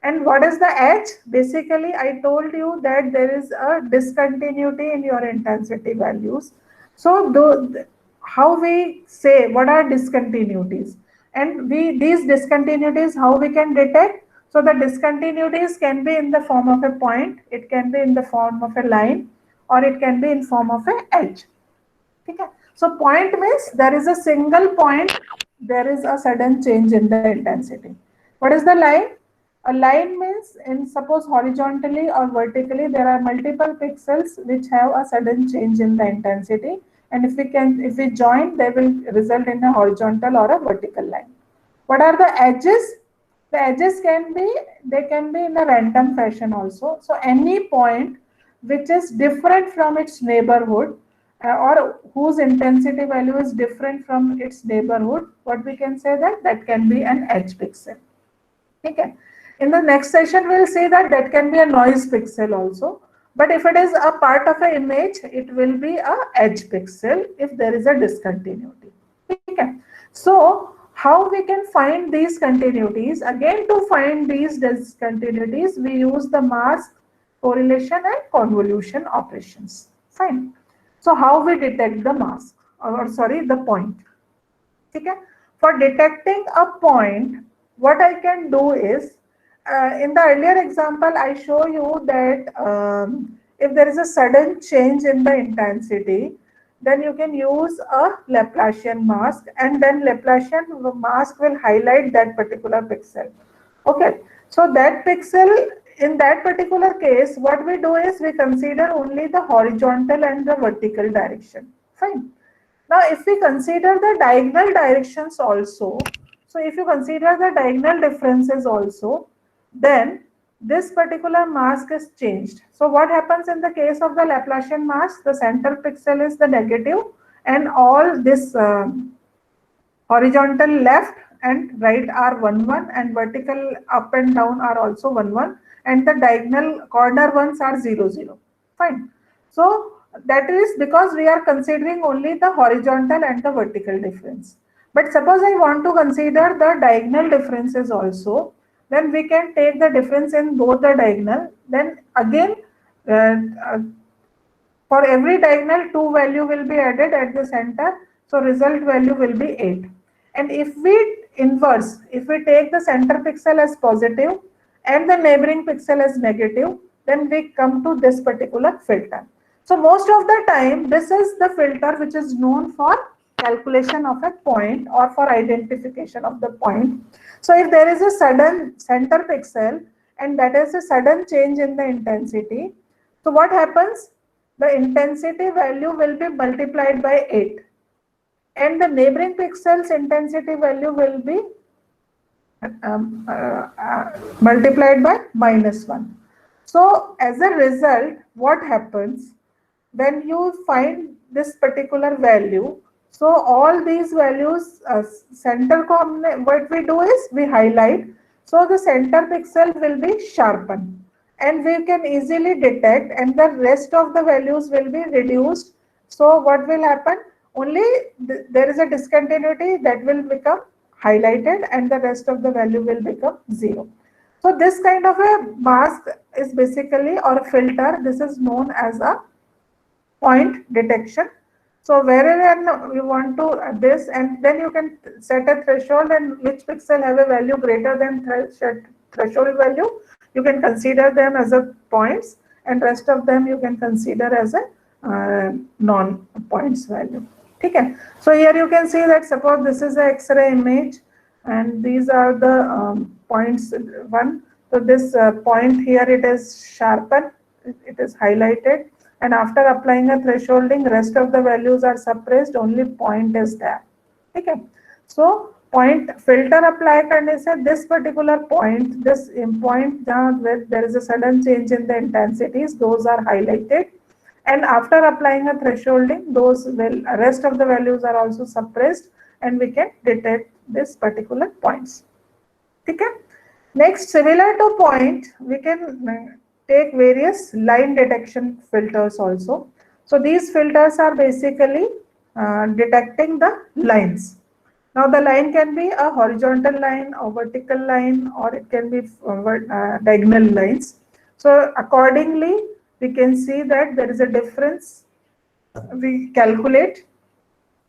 And what is the edge? Basically, I told you that there is a discontinuity in your intensity values. So how we say what are discontinuities? And these discontinuities, how we can detect? So the discontinuities can be in the form of a point, it can be in the form of a line, or it can be in form of an edge. Okay. So point means there is a single point, there is a sudden change in the intensity. What is the line? A line means, in suppose horizontally or vertically, there are multiple pixels which have a sudden change in the intensity, and if we join, they will result in a horizontal or a vertical line. What are the edges? The edges can be, they can be in a random fashion also. So any point which is different from its neighborhood, or whose intensity value is different from its neighborhood, what we can say that can be an edge pixel. Okay. In the next session, we'll see that can be a noise pixel also. But if it is a part of an image, it will be a edge pixel if there is a discontinuity. Okay. So how we can find these continuities? Again, to find these discontinuities, we use the mask, correlation and convolution operations. Fine. So how we detect the mask, or sorry, the point? Okay. For detecting a point, what I can do is, in the earlier example, I show you that if there is a sudden change in the intensity, then you can use a Laplacian mask, and then Laplacian mask will highlight that particular pixel. Okay, so that pixel, in that particular case, what we do is we consider only the horizontal and the vertical direction. Fine. Now, if we consider the diagonal directions also, so if you consider the diagonal differences also, then this particular mask is changed. So what happens in the case of the Laplacian mask? The center pixel is the negative, and all this horizontal left and right are 1, 1, and vertical up and down are also 1, 1, and the diagonal corner ones are 0, 0. Fine. So that is because we are considering only the horizontal and the vertical difference. But suppose I want to consider the diagonal differences also, then we can take the difference in both the diagonal. Then again, for every diagonal, 2 value will be added at the center. So result value will be 8. And if we inverse, if we take the center pixel as positive and the neighboring pixel as negative, then we come to this particular filter. So most of the time, this is the filter which is known for calculation of a point or for identification of the point. So if there is a sudden center pixel and that is a sudden change in the intensity, so what happens? The intensity value will be multiplied by 8 and the neighboring pixel's intensity value will be multiplied by -1. So as a result, what happens when you find this particular value? So all these values, what we do is we highlight. So the center pixel will be sharpened and we can easily detect, and the rest of the values will be reduced. So what will happen? Only there is a discontinuity that will become highlighted and the rest of the value will become 0. So this kind of a mask is basically, or a filter, this is known as a point detection. So wherever you want to this, and then you can set a threshold, and which pixel have a value greater than threshold value, you can consider them as a points, and rest of them you can consider as a non-points value. Okay. So here you can see that suppose this is a X-ray image and these are the points 1. So this point here, it is sharpened, it is highlighted, and after applying a thresholding, rest of the values are suppressed, only point is there. Okay. So point filter apply करने से this particular point, this point where there is a sudden change in the intensities, those are highlighted, and after applying a thresholding, those rest of the values are also suppressed, and we can detect this particular points. Okay. Next, similar to point, we can take various line detection filters also. So these filters are basically detecting the lines. Now the line can be a horizontal line or vertical line, or it can be diagonal lines. So accordingly, we can see that there is a difference. We calculate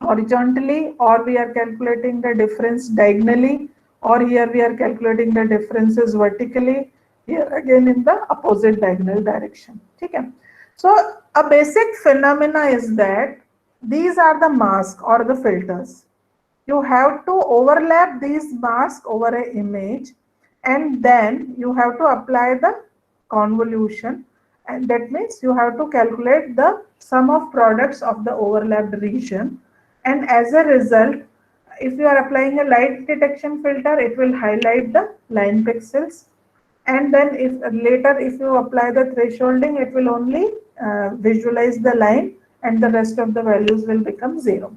horizontally, or we are calculating the difference diagonally, or here we are calculating the differences vertically, here again in the opposite diagonal direction. Okay. So a basic phenomena is that these are the masks or the filters. You have to overlap these masks over an image, and then you have to apply the convolution, and that means you have to calculate the sum of products of the overlapped region, and as a result, if you are applying a light detection filter, it will highlight the line pixels, and then if later if you apply the thresholding, it will only visualize the line, and the rest of the values will become 0.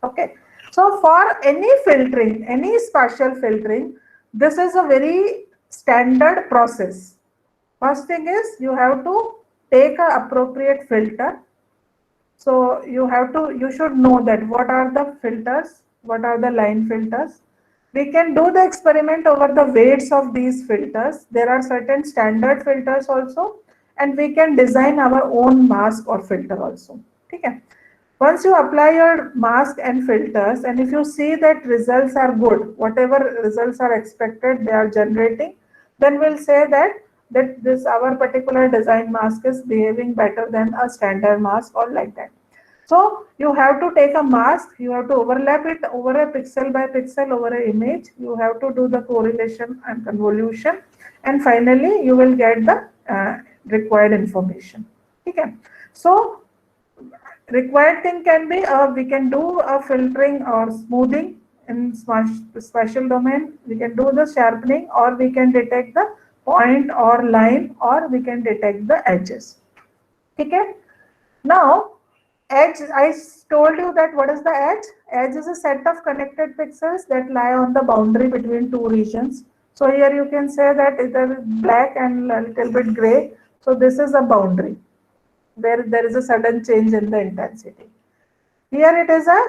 Okay. So for any filtering, any spatial filtering, this is a very standard process. First thing is you have to take an appropriate filter. So you should know that what are the filters, what are the line filters. We can do the experiment over the weights of these filters. There are certain standard filters also, and we can design our own mask or filter also. Okay. Once you apply your mask and filters, and if you see that results are good, whatever results are expected, they are generating, then we'll say that this our particular design mask is behaving better than a standard mask or like that. So you have to take a mask, you have to overlap it over a pixel by pixel over an image. You have to do the correlation and convolution, and finally you will get the required information. Okay. So required thing can be we can do a filtering or smoothing in spatial domain. We can do the sharpening, or we can detect the point or line, or we can detect the edges. Okay. Now edge, I told you that what is the edge? Edge is a set of connected pixels that lie on the boundary between two regions. So here you can say that it is black and a little bit gray. So this is a boundary where there is a sudden change in the intensity. Here it is a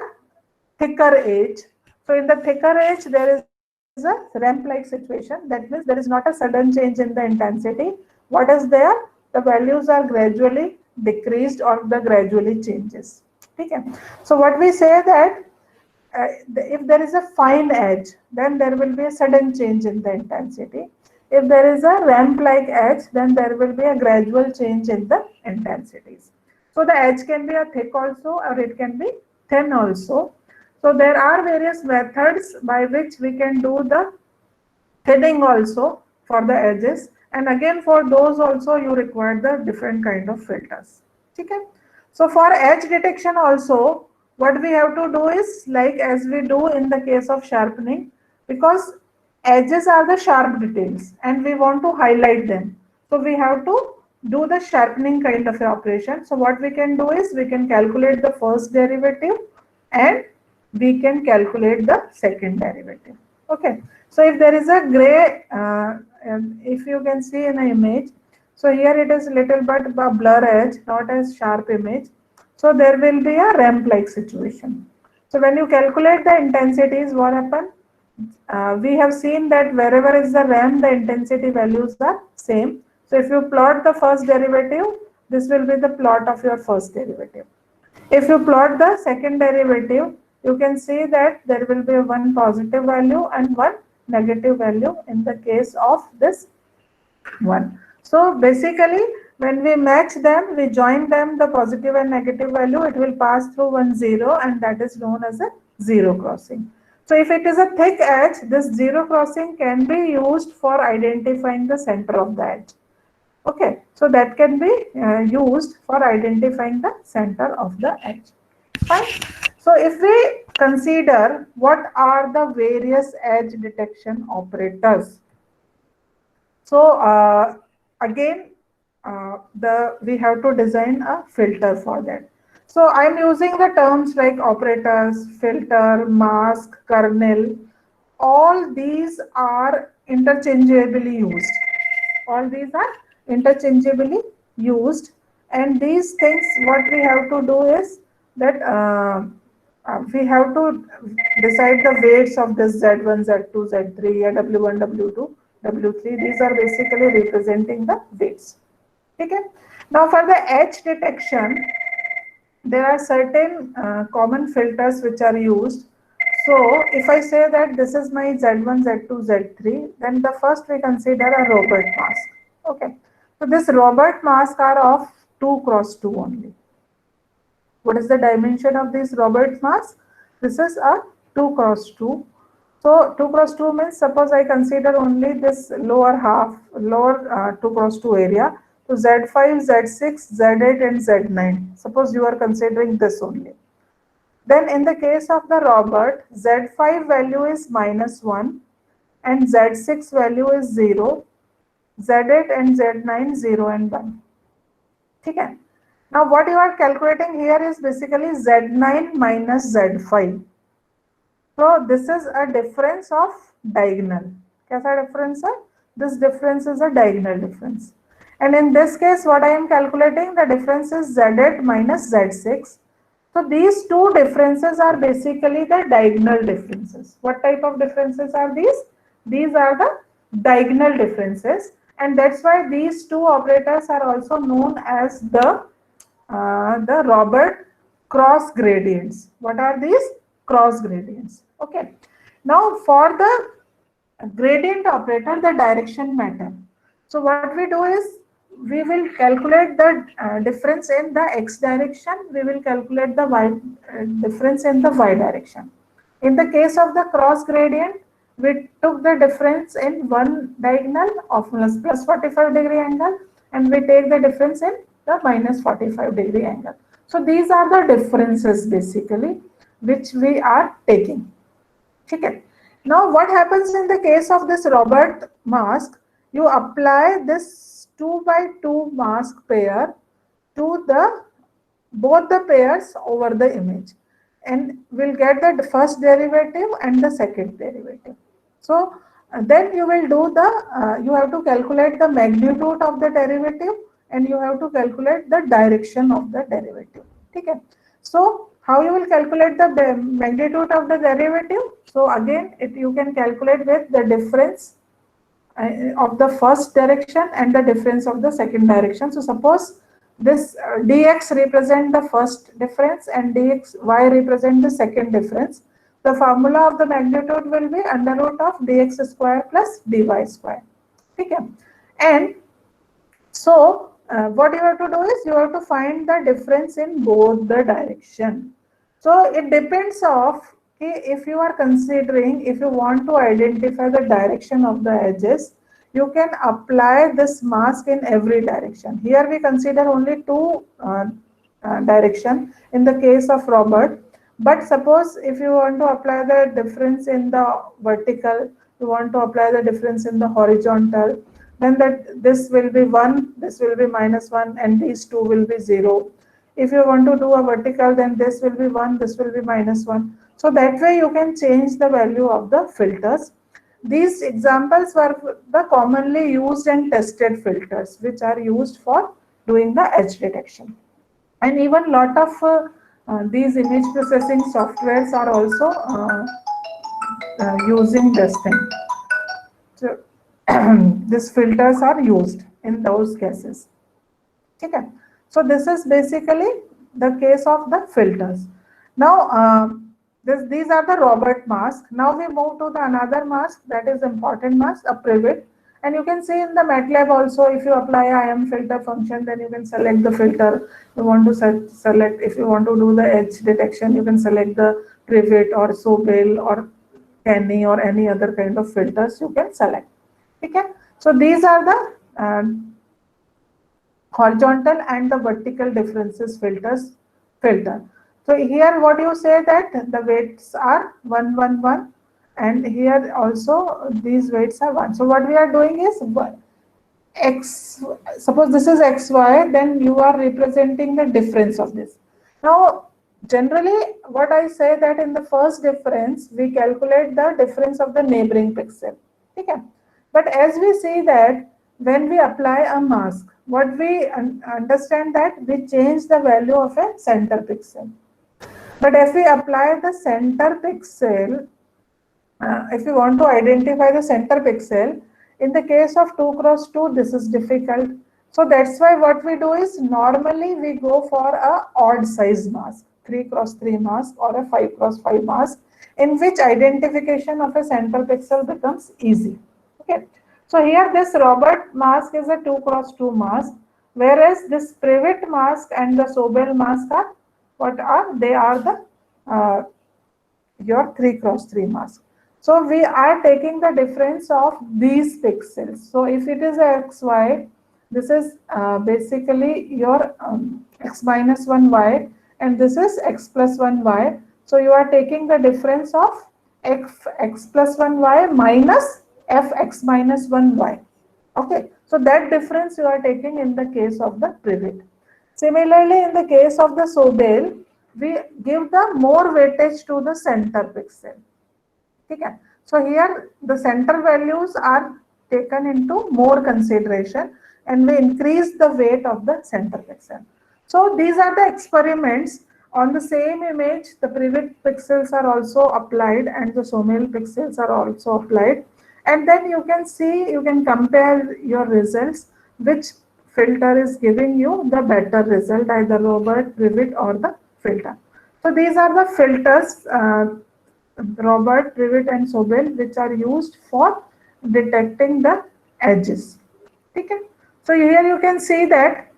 thicker edge. So in the thicker edge, there is a ramp-like situation. That means there is not a sudden change in the intensity. What is there? The values are gradually decreased or the gradually changes. Okay. So what we say that if there is a fine edge, then there will be a sudden change in the intensity. If there is a ramp-like edge, then there will be a gradual change in the intensities. So the edge can be a thick also, or it can be thin also. So there are various methods by which we can do the thinning also for the edges, and again for those also you require the different kind of filters. Okay. So for edge detection also, what we have to do is like as we do in the case of sharpening, because edges are the sharp details and we want to highlight them. So we have to do the sharpening kind of operation. So what we can do is we can calculate the first derivative and we can calculate the second derivative. Okay. So if there is a gray, if you can see in the image, so here it is little bit a blur edge, not as sharp image. So there will be a ramp-like situation. So when you calculate the intensities, what happen? We have seen that wherever is the ramp, the intensity values are same. So if you plot the first derivative, this will be the plot of your first derivative. If you plot the second derivative, you can see that there will be one positive value and one negative value in the case of this one. So basically, when we match them, we join them the positive and negative value, it will pass through 1 0 and that is known as a zero crossing. So if it is a thick edge, this zero crossing can be used for identifying the center of the edge. Okay, so that can be used for identifying the center of the edge. Fine. So if we consider what are the various edge detection operators. So again, we have to design a filter for that. So I'm using the terms like operators, filter, mask, kernel. All these are interchangeably used. All these are interchangeably used, and these things what we have to do is that we have to decide the weights of this Z1, Z2, Z3, W1, W2, W3. These are basically representing the weights. Okay. Now for the edge detection, there are certain common filters which are used. So if I say that this is my Z1, Z2, Z3, then the first we consider a Robert mask. Okay. So this Robert mask are of 2 cross 2 only. What is the dimension of this Robert mask? This is a 2 cross 2. So 2 cross 2 means suppose I consider only this lower half, lower 2 cross 2 area. So Z5, Z6, Z8 and Z9. Suppose you are considering this only. Then in the case of the Robert, Z5 value is -1 and Z6 value is 0, Z8 and Z9 0 and 1. Okay. Now what you are calculating here is basically Z9 minus Z5. So this is a difference of diagonal. Kaisa difference hai? This difference is a diagonal difference. And in this case, what I am calculating, the difference is Z8 minus Z6. So these two differences are basically the diagonal differences. What type of differences are these? These are the diagonal differences, and that's why these two operators are also known as the Robert cross gradients. What are these? Cross gradients. Okay. Now for the gradient operator, the direction matter. So what we do is we will calculate the difference in the x direction. We will calculate the y difference in the y direction. In the case of the cross gradient, we took the difference in one diagonal of plus 45 degree angle, and we take the difference in the minus 45 degree angle. So these are the differences basically which we are taking. Okay. Now what happens in the case of this Robert mask? You apply this 2 by 2 mask pair to the both the pairs over the image, and we'll get the first derivative and the second derivative. So then you will do the you have to calculate the magnitude of the derivative and you have to calculate the direction of the derivative. Okay. So how you will calculate the magnitude of the derivative? So again, you can calculate with the difference of the first direction and the difference of the second direction. So suppose this dx represent the first difference and dxy represent the second difference. The formula of the magnitude will be under root of dx square plus dy square. Okay. And so what you have to do is you have to find the difference in both the direction. So it depends of if you are considering, if you want to identify the direction of the edges, you can apply this mask in every direction. Here we consider only two direction in the case of Robert. But suppose if you want to apply the difference in the vertical, you want to apply the difference in the horizontal, then that this will be 1, this will be -1, and these two will be 0. If you want to do a vertical, then this will be 1, this will be -1. So that way you can change the value of the filters. These examples were the commonly used and tested filters which are used for doing the edge detection. And even lot of these image processing softwares are also using this thing. So these filters are used in those cases. Okay. So this is basically the case of the filters. Now these are the Robert mask. Now we move to the another mask, that is important mask, a privet. And you can see in the MATLAB also, if you apply IM filter function, then you can select the filter you want to select. If you want to do the edge detection, you can select the privet or Sobel or Kenny or any other kind of filters you can select. Okay. So these are the horizontal and the vertical differences filter. So here what you say that the weights are 1, 1, 1, and here also these weights are 1. So what we are doing is x, suppose this is xy, then you are representing the difference of this. Now generally what I say that in the first difference we calculate the difference of the neighboring pixel. Okay. But as we see that when we apply a mask, what we understand that we change the value of a center pixel. But if we apply the center pixel, if you want to identify the center pixel, in the case of 2 cross 2, this is difficult. So that's why what we do is normally we go for a odd size mask, 3 cross 3 mask or a 5 cross 5 mask, in which identification of a center pixel becomes easy. Okay. So here this Robert mask is a 2 cross 2 mask, whereas this Privet mask and the Sobel mask are what are? They are the your 3 cross 3 mask. So we are taking the difference of these pixels. So if it is a xy, this is basically your x minus 1y, and this is x plus 1y. So you are taking the difference of x plus 1y minus fx minus 1y. Okay, so that difference you are taking in the case of the Privet. Similarly, in the case of the Sobel, we give the more weightage to the center pixel. Okay. So here the center values are taken into more consideration, and we increase the weight of the center pixel. So these are the experiments. On the same image, the Privet pixels are also applied and the Sobel pixels are also applied. And then you can see, you can compare your results, which filter is giving you the better result, either Robert, Privet or the filter. So these are the filters, Robert, Privet and Sobel, which are used for detecting the edges. Okay. So here you can see that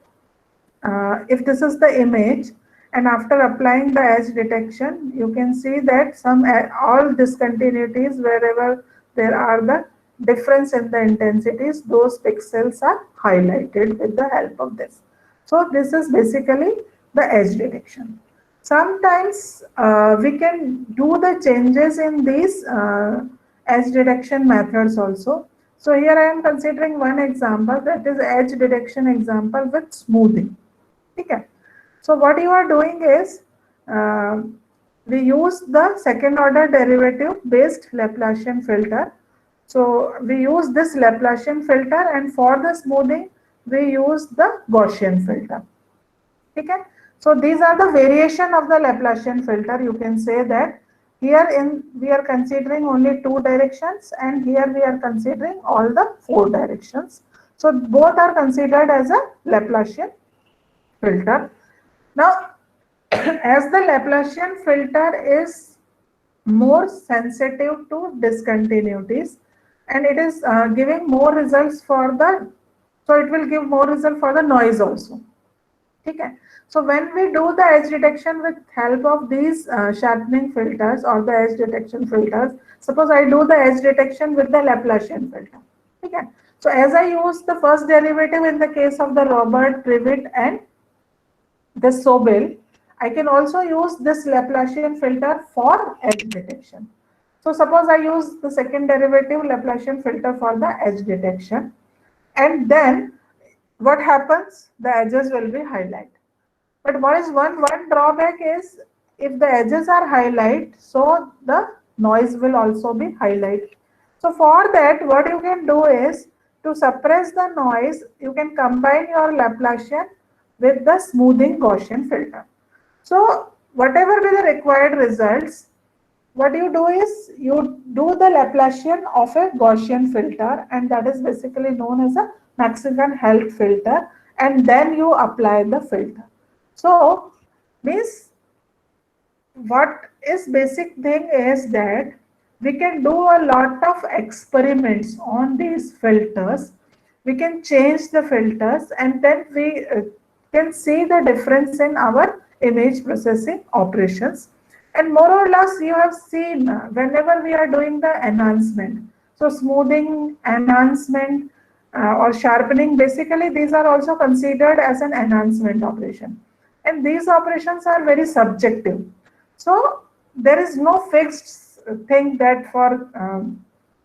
if this is the image, and after applying the edge detection, you can see that all discontinuities, wherever there are the difference in the intensities, those pixels are highlighted with the help of this. So this is basically the edge detection. Sometimes we can do the changes in these edge detection methods also. So here I am considering one example, that is edge detection example with smoothing. Okay. So what you are doing is we use the second order derivative based Laplacian filter. So we use this Laplacian filter, and for the smoothing we use the Gaussian filter. Okay. So these are the variation of the Laplacian filter. You can say that here we are considering only 2 directions, and here we are considering all the 4 directions. So both are considered as a Laplacian filter. Now, as the Laplacian filter is more sensitive to discontinuities, and it is giving more results for the, so it will give more result for the noise also. ठीक है. So when we do the edge detection with help of these sharpening filters or the edge detection filters, suppose I do the edge detection with the Laplacian filter. Okay. So as I use the first derivative in the case of the Robert, Privet and the Sobel, I can also use this Laplacian filter for edge detection. So suppose I use the second derivative Laplacian filter for the edge detection, and then what happens? The edges will be highlighted. But what is one drawback is if the edges are highlighted, so the noise will also be highlighted. So for that, what you can do is to suppress the noise, you can combine your Laplacian with the smoothing Gaussian filter. So whatever be the required results, what you do is you do the Laplacian of a Gaussian filter, and that is basically known as a Maxington-Held filter, and then you apply the filter. So means what is basic thing is that we can do a lot of experiments on these filters. We can change the filters, and then we can see the difference in our image processing operations. And more or less you have seen whenever we are doing the enhancement. So smoothing, enhancement or sharpening, basically these are also considered as an enhancement operation. And these operations are very subjective. So there is no fixed thing that for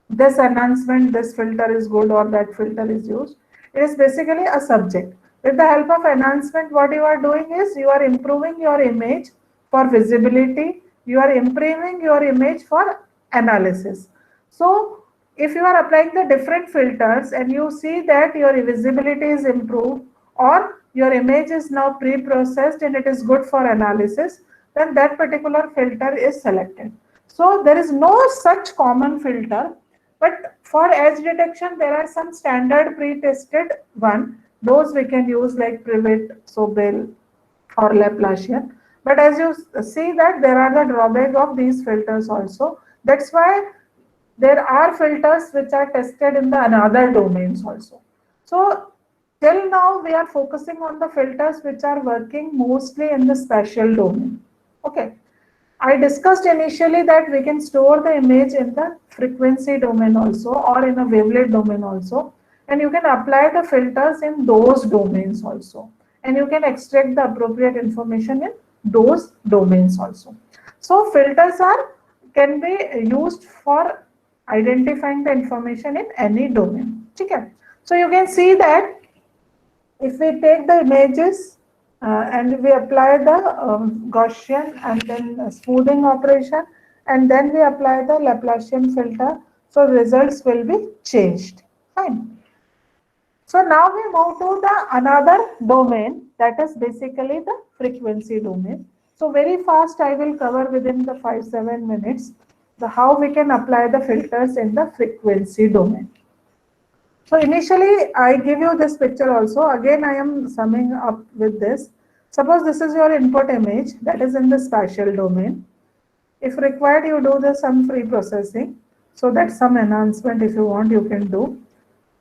this enhancement, this filter is good or that filter is used. It is basically a subject. With the help of enhancement, what you are doing is you are improving your image for visibility, you are improving your image for analysis. So if you are applying the different filters and you see that your visibility is improved or your image is now pre-processed and it is good for analysis, then that particular filter is selected. So there is no such common filter, but for edge detection, there are some standard pre-tested one. Those we can use like Privet, Sobel or Laplacian. But as you see that there are the drawback of these filters also. That's why there are filters which are tested in the another domains also. So till now we are focusing on the filters which are working mostly in the spatial domain. Okay. I discussed initially that we can store the image in the frequency domain also or in a wavelet domain also, and you can apply the filters in those domains also, and you can extract the appropriate information in those domains also. So filters can be used for identifying the information in any domain. Okay. So you can see that if we take the images and we apply the Gaussian and then smoothing operation, and then we apply the Laplacian filter, so results will be changed. Fine. So now we move to the another domain, that is basically the frequency domain. So very fast I will cover within the 5-7 minutes the how we can apply the filters in the frequency domain. So initially I give you this picture also. Again I am summing up with this. Suppose this is your input image that is in the spatial domain. If required, you do the some pre-processing. So that's some enhancement if you want, you can do.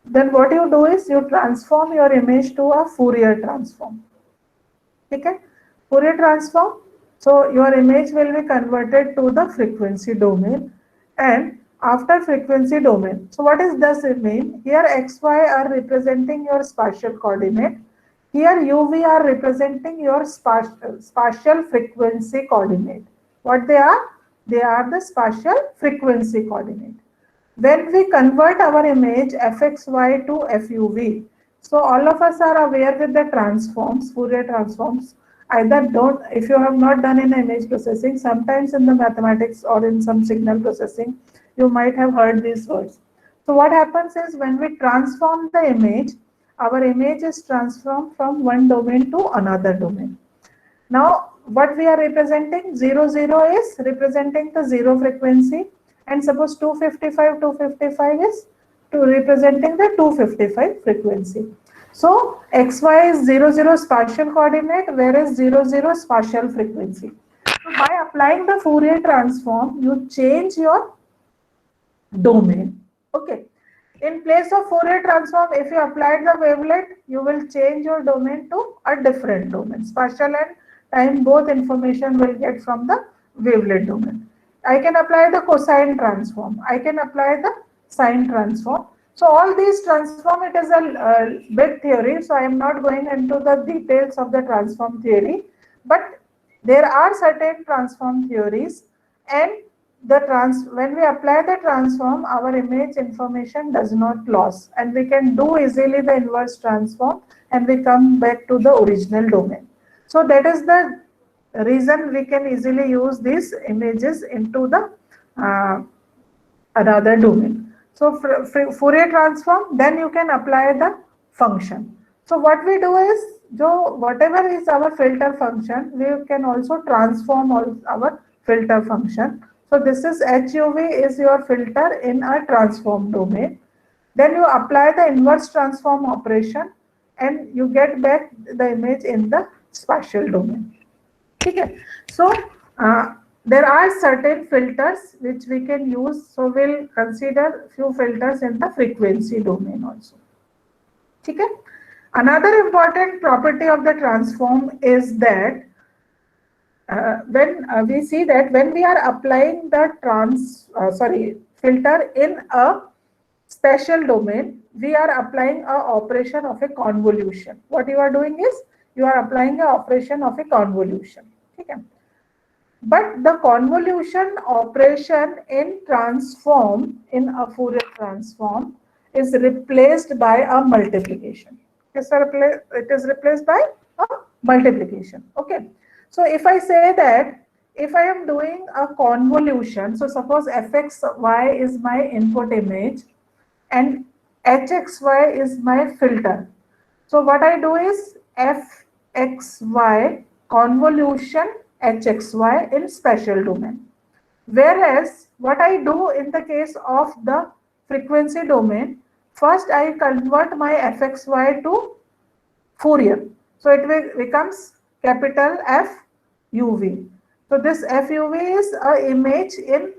Then what you do is you transform your image to a Fourier transform. Okay? Fourier transform. So your image will be converted to the frequency domain, and after frequency domain. So what does it mean? Here x, y are representing your spatial coordinate. Here UV are representing your spatial frequency coordinate. What they are? They are the spatial frequency coordinate. When we convert our image fxy to fuv, so all of us are aware with the transforms, Fourier transforms. Either don't, if you have not done in image processing, sometimes in the mathematics or in some signal processing, you might have heard these words. So what happens is when we transform the image, our image is transformed from one domain to another domain. Now, what we are representing, 0, 0 is representing the zero frequency, and suppose 255 is representing the 255 frequency. So, xy is 0, 0 spatial coordinate, whereas 0, 0 spatial frequency. So, by applying the Fourier transform, you change your domain. Okay. In place of Fourier transform, if you applied the wavelet, you will change your domain to a different domain. Spatial and time, both information will get from the wavelet domain. I can apply the cosine transform. I can apply the sine transform. So all these transform, it is a big theory. So I am not going into the details of the transform theory, but there are certain transform theories, and when we apply the transform, our image information does not loss, and we can do easily the inverse transform, and we come back to the original domain. So that is the reason we can easily use these images into the another domain. So Fourier transform, then you can apply the function. So what we do is, whatever is our filter function, we can also transform our filter function. So this is HUV is your filter in a transform domain. Then you apply the inverse transform operation and you get back the image in the spatial domain. Okay. So there are certain filters which we can use. So we'll consider few filters in the frequency domain also. Okay. Another important property of the transform is that when we see that when we are applying the filter in a spatial domain, we are applying a operation of a convolution. What you are doing is you are applying a operation of a convolution. Okay. But the convolution operation in transform, in a Fourier transform, is replaced by a multiplication. It is replaced by a multiplication. Okay. So if I say that if I am doing a convolution, so suppose fxy is my input image and hxy is my filter. So what I do is fxy convolution hxy in spatial domain. Whereas what I do in the case of the frequency domain, first I convert my fxy to Fourier. So it becomes capital FUV. So this FUV is an image in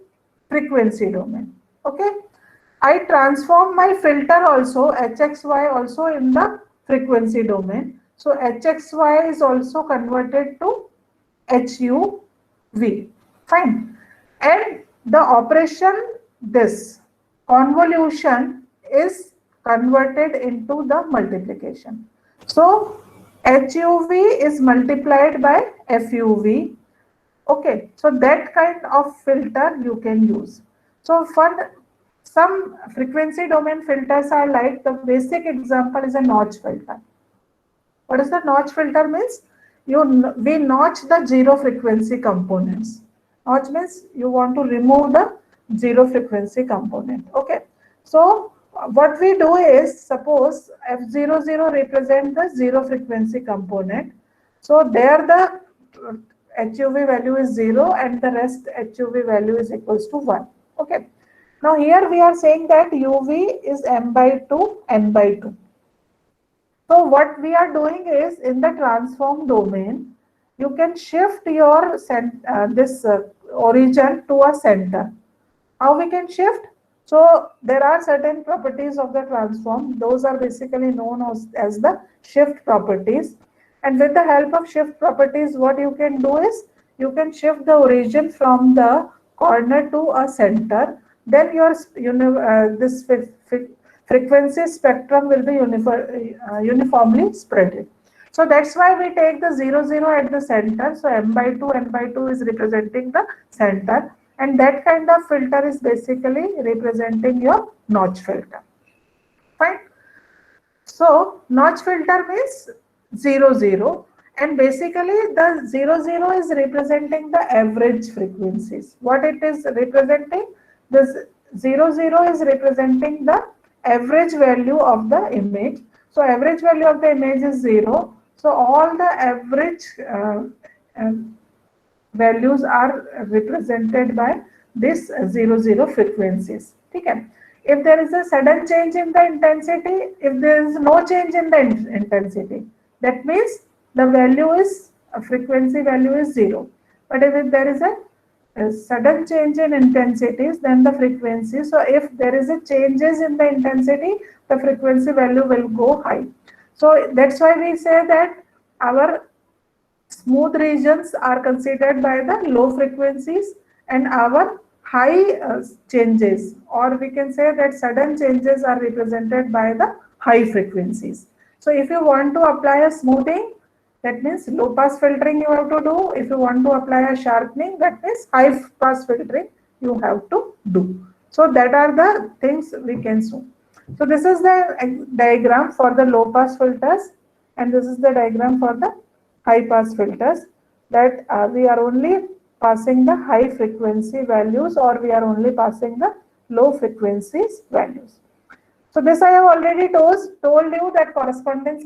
frequency domain. Okay. I transform my filter also, HXY also in the frequency domain. So HXY is also converted to HUV. Fine. And the operation, this convolution, is converted into the multiplication. So HUV is multiplied by FUV. Okay, so that kind of filter you can use. So for some frequency domain filters are like, the basic example is a notch filter. What is the notch filter means? We notch the zero frequency components. Notch means you want to remove the zero frequency component. Okay, so what we do is, suppose F00 represent the zero frequency component. So there the HUV value is 0 and the rest HUV value is equals to 1. Okay. Now here we are saying that UV is m by 2, n by 2. So what we are doing is, in the transform domain, you can shift your origin to a center. How we can shift? So there are certain properties of the transform. Those are basically known as the shift properties. And with the help of shift properties, what you can do is you can shift the origin from the corner to a center. Then your this frequency spectrum will be uniformly spread. So that's why we take the 0, 0 at the center. So m by 2, n by 2 is representing the center. And that kind of filter is basically representing your notch filter. Fine. So notch filter means 0, 0. And basically the 0, 0 is representing the average frequencies. What it is representing? This 0, 0 is representing the average value of the image. So average value of the image is 0. So all the average values are represented by this 0, 0 frequencies. Okay. If there is a sudden change in the intensity, if there is no change in the intensity, that means the value is, frequency value is 0. But if there is a sudden change in intensities, then the frequency. So if there is a changes in the intensity, the frequency value will go high. So that's why we say that our smooth regions are considered by the low frequencies, and our high changes, or we can say that sudden changes, are represented by the high frequencies. So if you want to apply a smoothing, that means low pass filtering you have to do. If you want to apply a sharpening, that means high pass filtering you have to do. So that are the things we can show. So this is the diagram for the low pass filters, and this is the diagram for the high pass filters, that we are only passing the high frequency values, or we are only passing the low frequencies values. So this I have already told you that correspondence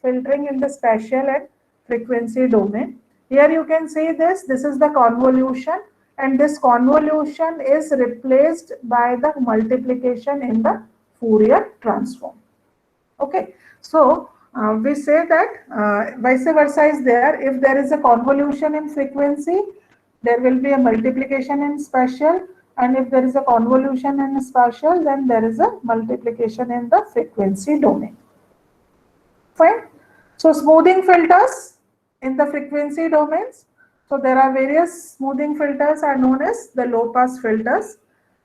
filtering in the spatial and frequency domain. Here you can see this is the convolution, and this convolution is replaced by the multiplication in the Fourier transform. Okay, so we say that vice versa is there. If there is a convolution in frequency, there will be a multiplication in spatial, and if there is a convolution in spatial, then there is a multiplication in the frequency domain. Fine. So smoothing filters in the frequency domains. So there are various smoothing filters are known as the low pass filters.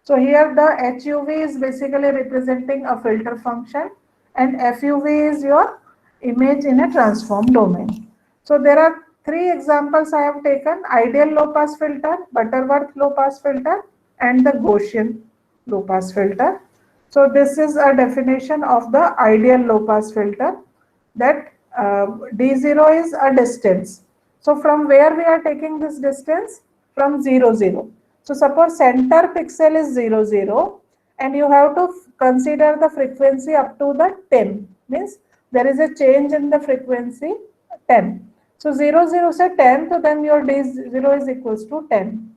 So here the HUV is basically representing a filter function, and FUV is your image in a transform domain. So there are three examples I have taken: ideal low pass filter, Butterworth low pass filter, and the Gaussian low pass filter. So this is a definition of the ideal low pass filter, that D0 is a distance. So from where we are taking this distance? From 0, 0. So suppose center pixel is 0, 0, and you have to consider the frequency up to the 10. Means there is a change in the frequency 10. So 0, 0 say 10, so then your D0 is equals to 10.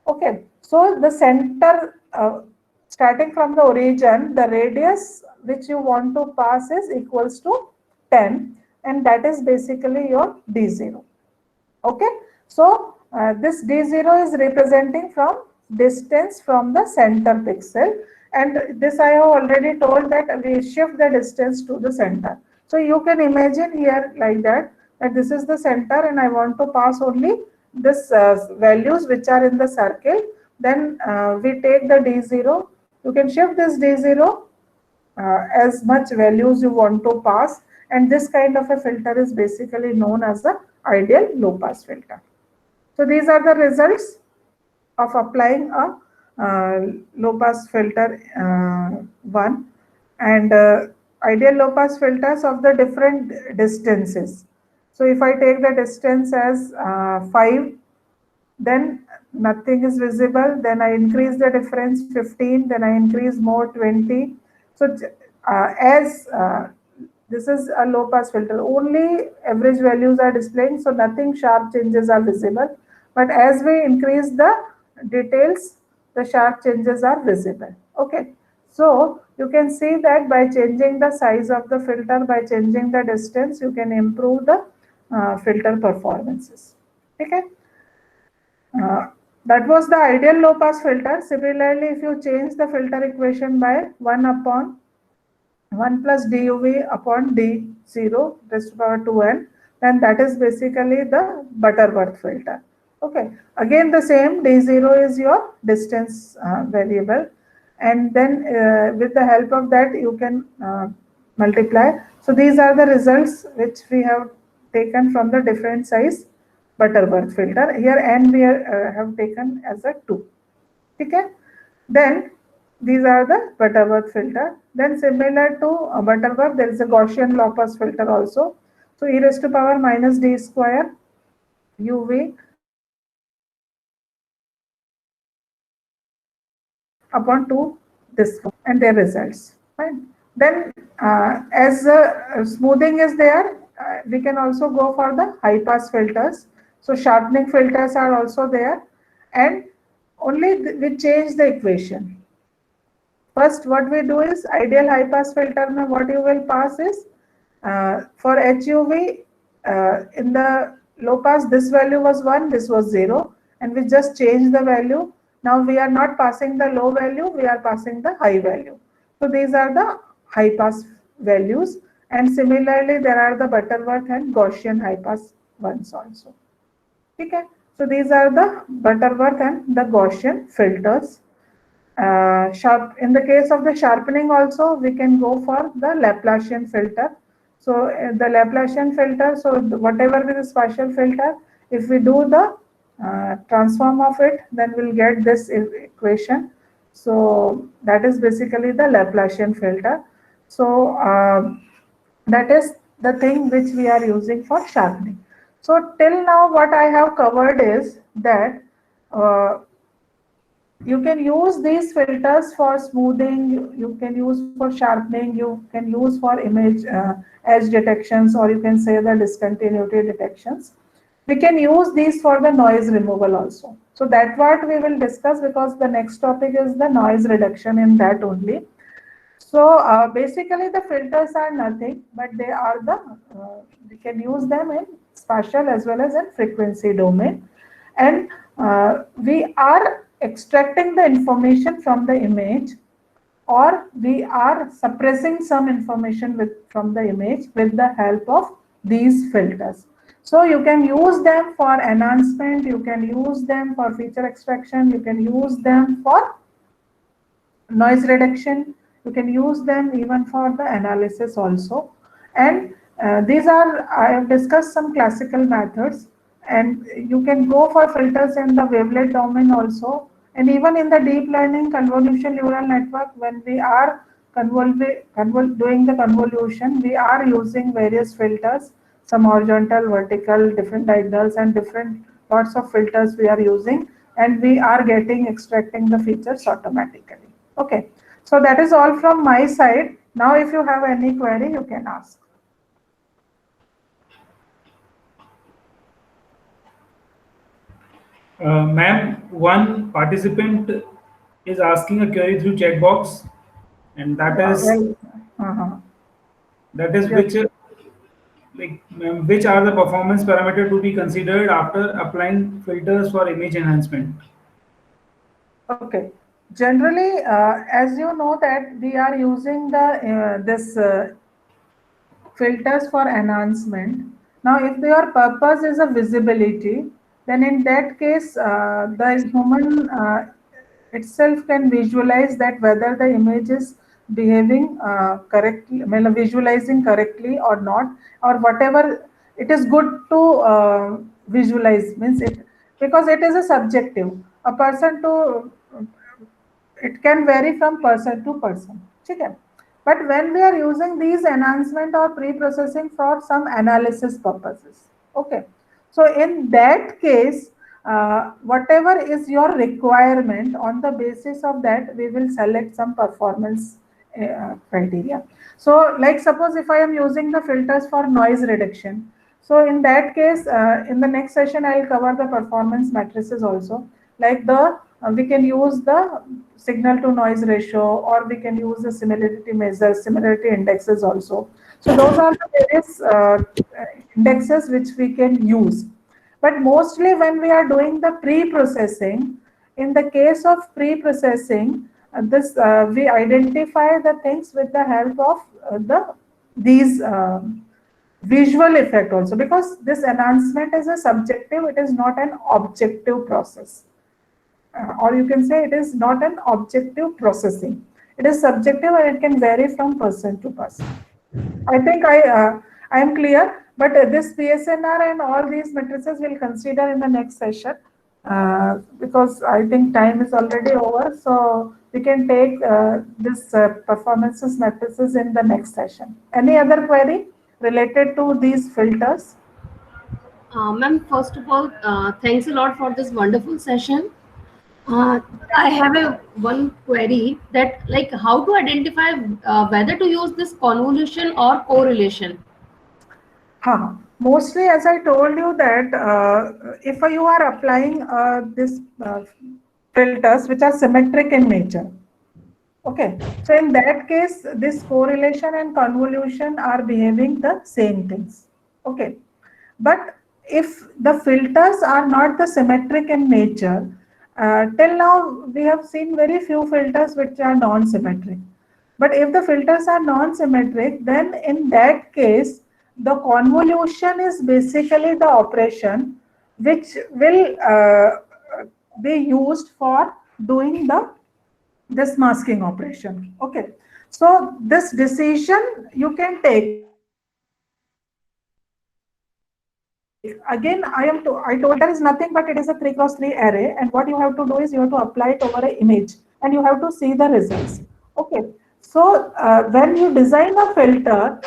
Okay, so the center, starting from the origin, the radius which you want to pass is equals to 10, and that is basically your D0. Okay, so this D0 is representing from distance from the center pixel, and this I have already told that we shift the distance to the center. So you can imagine here like that this is the center, and I want to pass only this values which are in the circle. Then we take the D0. You can shift this D0 as much values you want to pass, and this kind of a filter is basically known as the ideal low pass filter. So these are the results of applying a low pass filter 1, and ideal low pass filters of the different distances. So if I take the distance as 5, then nothing is visible. Then I increase the difference 15, then I increase more 20. So as this is a low pass filter, only average values are displaying, so nothing sharp changes are visible. But as we increase the details, the sharp changes are visible. Okay, so you can see that by changing the size of the filter, by changing the distance, you can improve the filter performances. Okay, that was the ideal low pass filter. Similarly, if you change the filter equation by 1 upon 1 plus DUV upon D0 raised to power 2n, then that is basically the Butterworth filter. Okay, again the same, D0 is your distance variable, and then with the help of that you can multiply. So these are the results which we have taken from the different size Butterworth filter. Here n we have taken as a 2. Okay, then these are the Butterworth filter. Then similar to Butterworth, there is a Gaussian low pass filter also. So e raised to power minus d square uv upon 2 this, and their results. Fine. Then as smoothing is there, we can also go for the high pass filters. So sharpening filters are also there, and only we change the equation. First, what we do is ideal high pass filter. What you will pass is for HUV in the low pass, this value was 1, this was 0, and we just change the value. Now we are not passing the low value, we are passing the high value. So these are the high pass values, and similarly there are the Butterworth and Gaussian high pass ones also. Okay, so these are the Butterworth and the Gaussian filters. In the case of the sharpening also, we can go for the Laplacian filter. So the Laplacian filter, so whatever is the spatial filter, if we do the transform of it, then we'll get this equation. So that is basically the Laplacian filter. So that is the thing which we are using for sharpening. So till now what I have covered is that you can use these filters for smoothing, you can use for sharpening, you can use for image edge detections, or you can say the discontinuity detections. We can use these for the noise removal also. So that's what we will discuss, because the next topic is the noise reduction in that only. So basically the filters are nothing, but they are the, we can use them in spatial as well as in frequency domain. And we are extracting the information from the image, or we are suppressing some information from the image with the help of these filters. So you can use them for enhancement, you can use them for feature extraction, you can use them for noise reduction, you can use them even for the analysis also. And these are, I have discussed some classical methods, and you can go for filters in the wavelet domain also. And even in the deep learning convolution neural network, when we are doing the convolution, we are using various filters, some horizontal, vertical, different diagonals, and different lots of filters we are using, and we are extracting the features automatically. Okay, so that is all from my side. Now, if you have any query, you can ask. Ma'am, one participant is asking a query through chat box, and that is Yes. which which are the performance parameter to be considered after applying filters for image enhancement? Okay. Generally, as you know that we are using the this filters for enhancement. Now, if your purpose is a visibility, then in that case, the human itself can visualize that whether the image is behaving correctly, visualizing correctly or not, or whatever it is good to visualize, means it, because it is a subjective. A person to, it can vary from person to person. Okay? But when we are using these enhancement or pre-processing for some analysis purposes, okay. So in that case, whatever is your requirement, on the basis of that, we will select some performance criteria. So like suppose if I am using the filters for noise reduction, so in that case, in the next session, I will cover the performance matrices also, like the we can use the signal to noise ratio, or we can use the similarity measures, similarity indexes also. So those are the various indexes which we can use. But mostly when we are doing the pre-processing, in the case of pre-processing, we identify the things with the help of these visual effect also, because this enhancement is a subjective, it is not an objective process. Or you can say it is not an objective processing. It is subjective and it can vary from person to person. I think I am clear, but this PSNR and all these matrices we'll consider in the next session, because I think time is already over. So we can take this performances matrices in the next session. Any other query related to these filters? Ma'am, first of all, thanks a lot for this wonderful session. I have one query that, like, how to identify whether to use this convolution or correlation. Mostly, as I told you that if you are applying this filters which are symmetric in nature, okay, so in that case, this correlation and convolution are behaving the same things, okay. But if the filters are not the symmetric in nature, till now we have seen very few filters which are non-symmetric. But if the filters are non-symmetric, then in that case, the convolution is basically the operation which will be used for doing this masking operation. Okay. So this decision you can take. Again, I told there is nothing but it is a 3x3 array, and what you have to do is you have to apply it over an image and you have to see the results. Okay. So when you design a filter,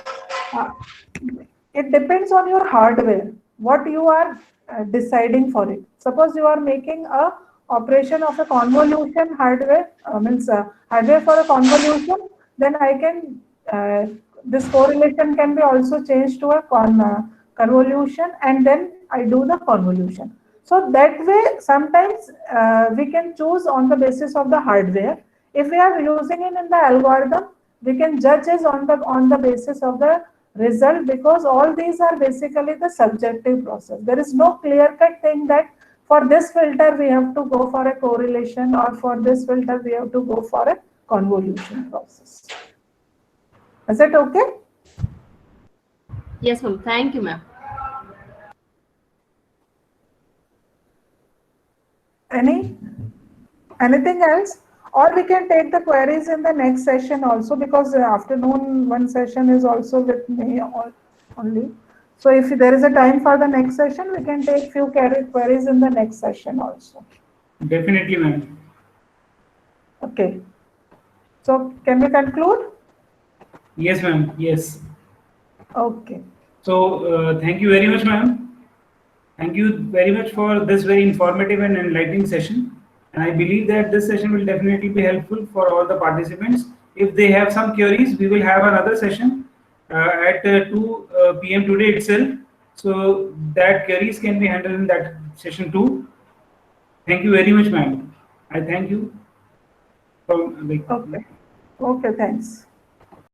it depends on your hardware, what you are deciding for it. Suppose you are making a operation of a convolution hardware, means hardware for a convolution, then I can, this correlation can be also changed to a convolution, and then I do the convolution. So that way, sometimes we can choose on the basis of the hardware. If we are using it in the algorithm, we can judge it on the basis of the result, because all these are basically the subjective process. There is no clear-cut thing that for this filter we have to go for a correlation, or for this filter we have to go for a convolution process. Is it okay? Yes, ma'am. Thank you, ma'am. Anything else? Or we can take the queries in the next session also, because the afternoon one session is also with me only. So if there is a time for the next session, we can take few queries in the next session also. Definitely, ma'am. Okay. So can we conclude? Yes, ma'am. Yes. Okay. So thank you very much, ma'am. Thank you very much for this very informative and enlightening session. And I believe that this session will definitely be helpful for all the participants. If they have some queries, we will have another session at 2 p.m. today itself. So that queries can be handled in that session too. Thank you very much, ma'am. I thank you. Okay. Okay, thanks.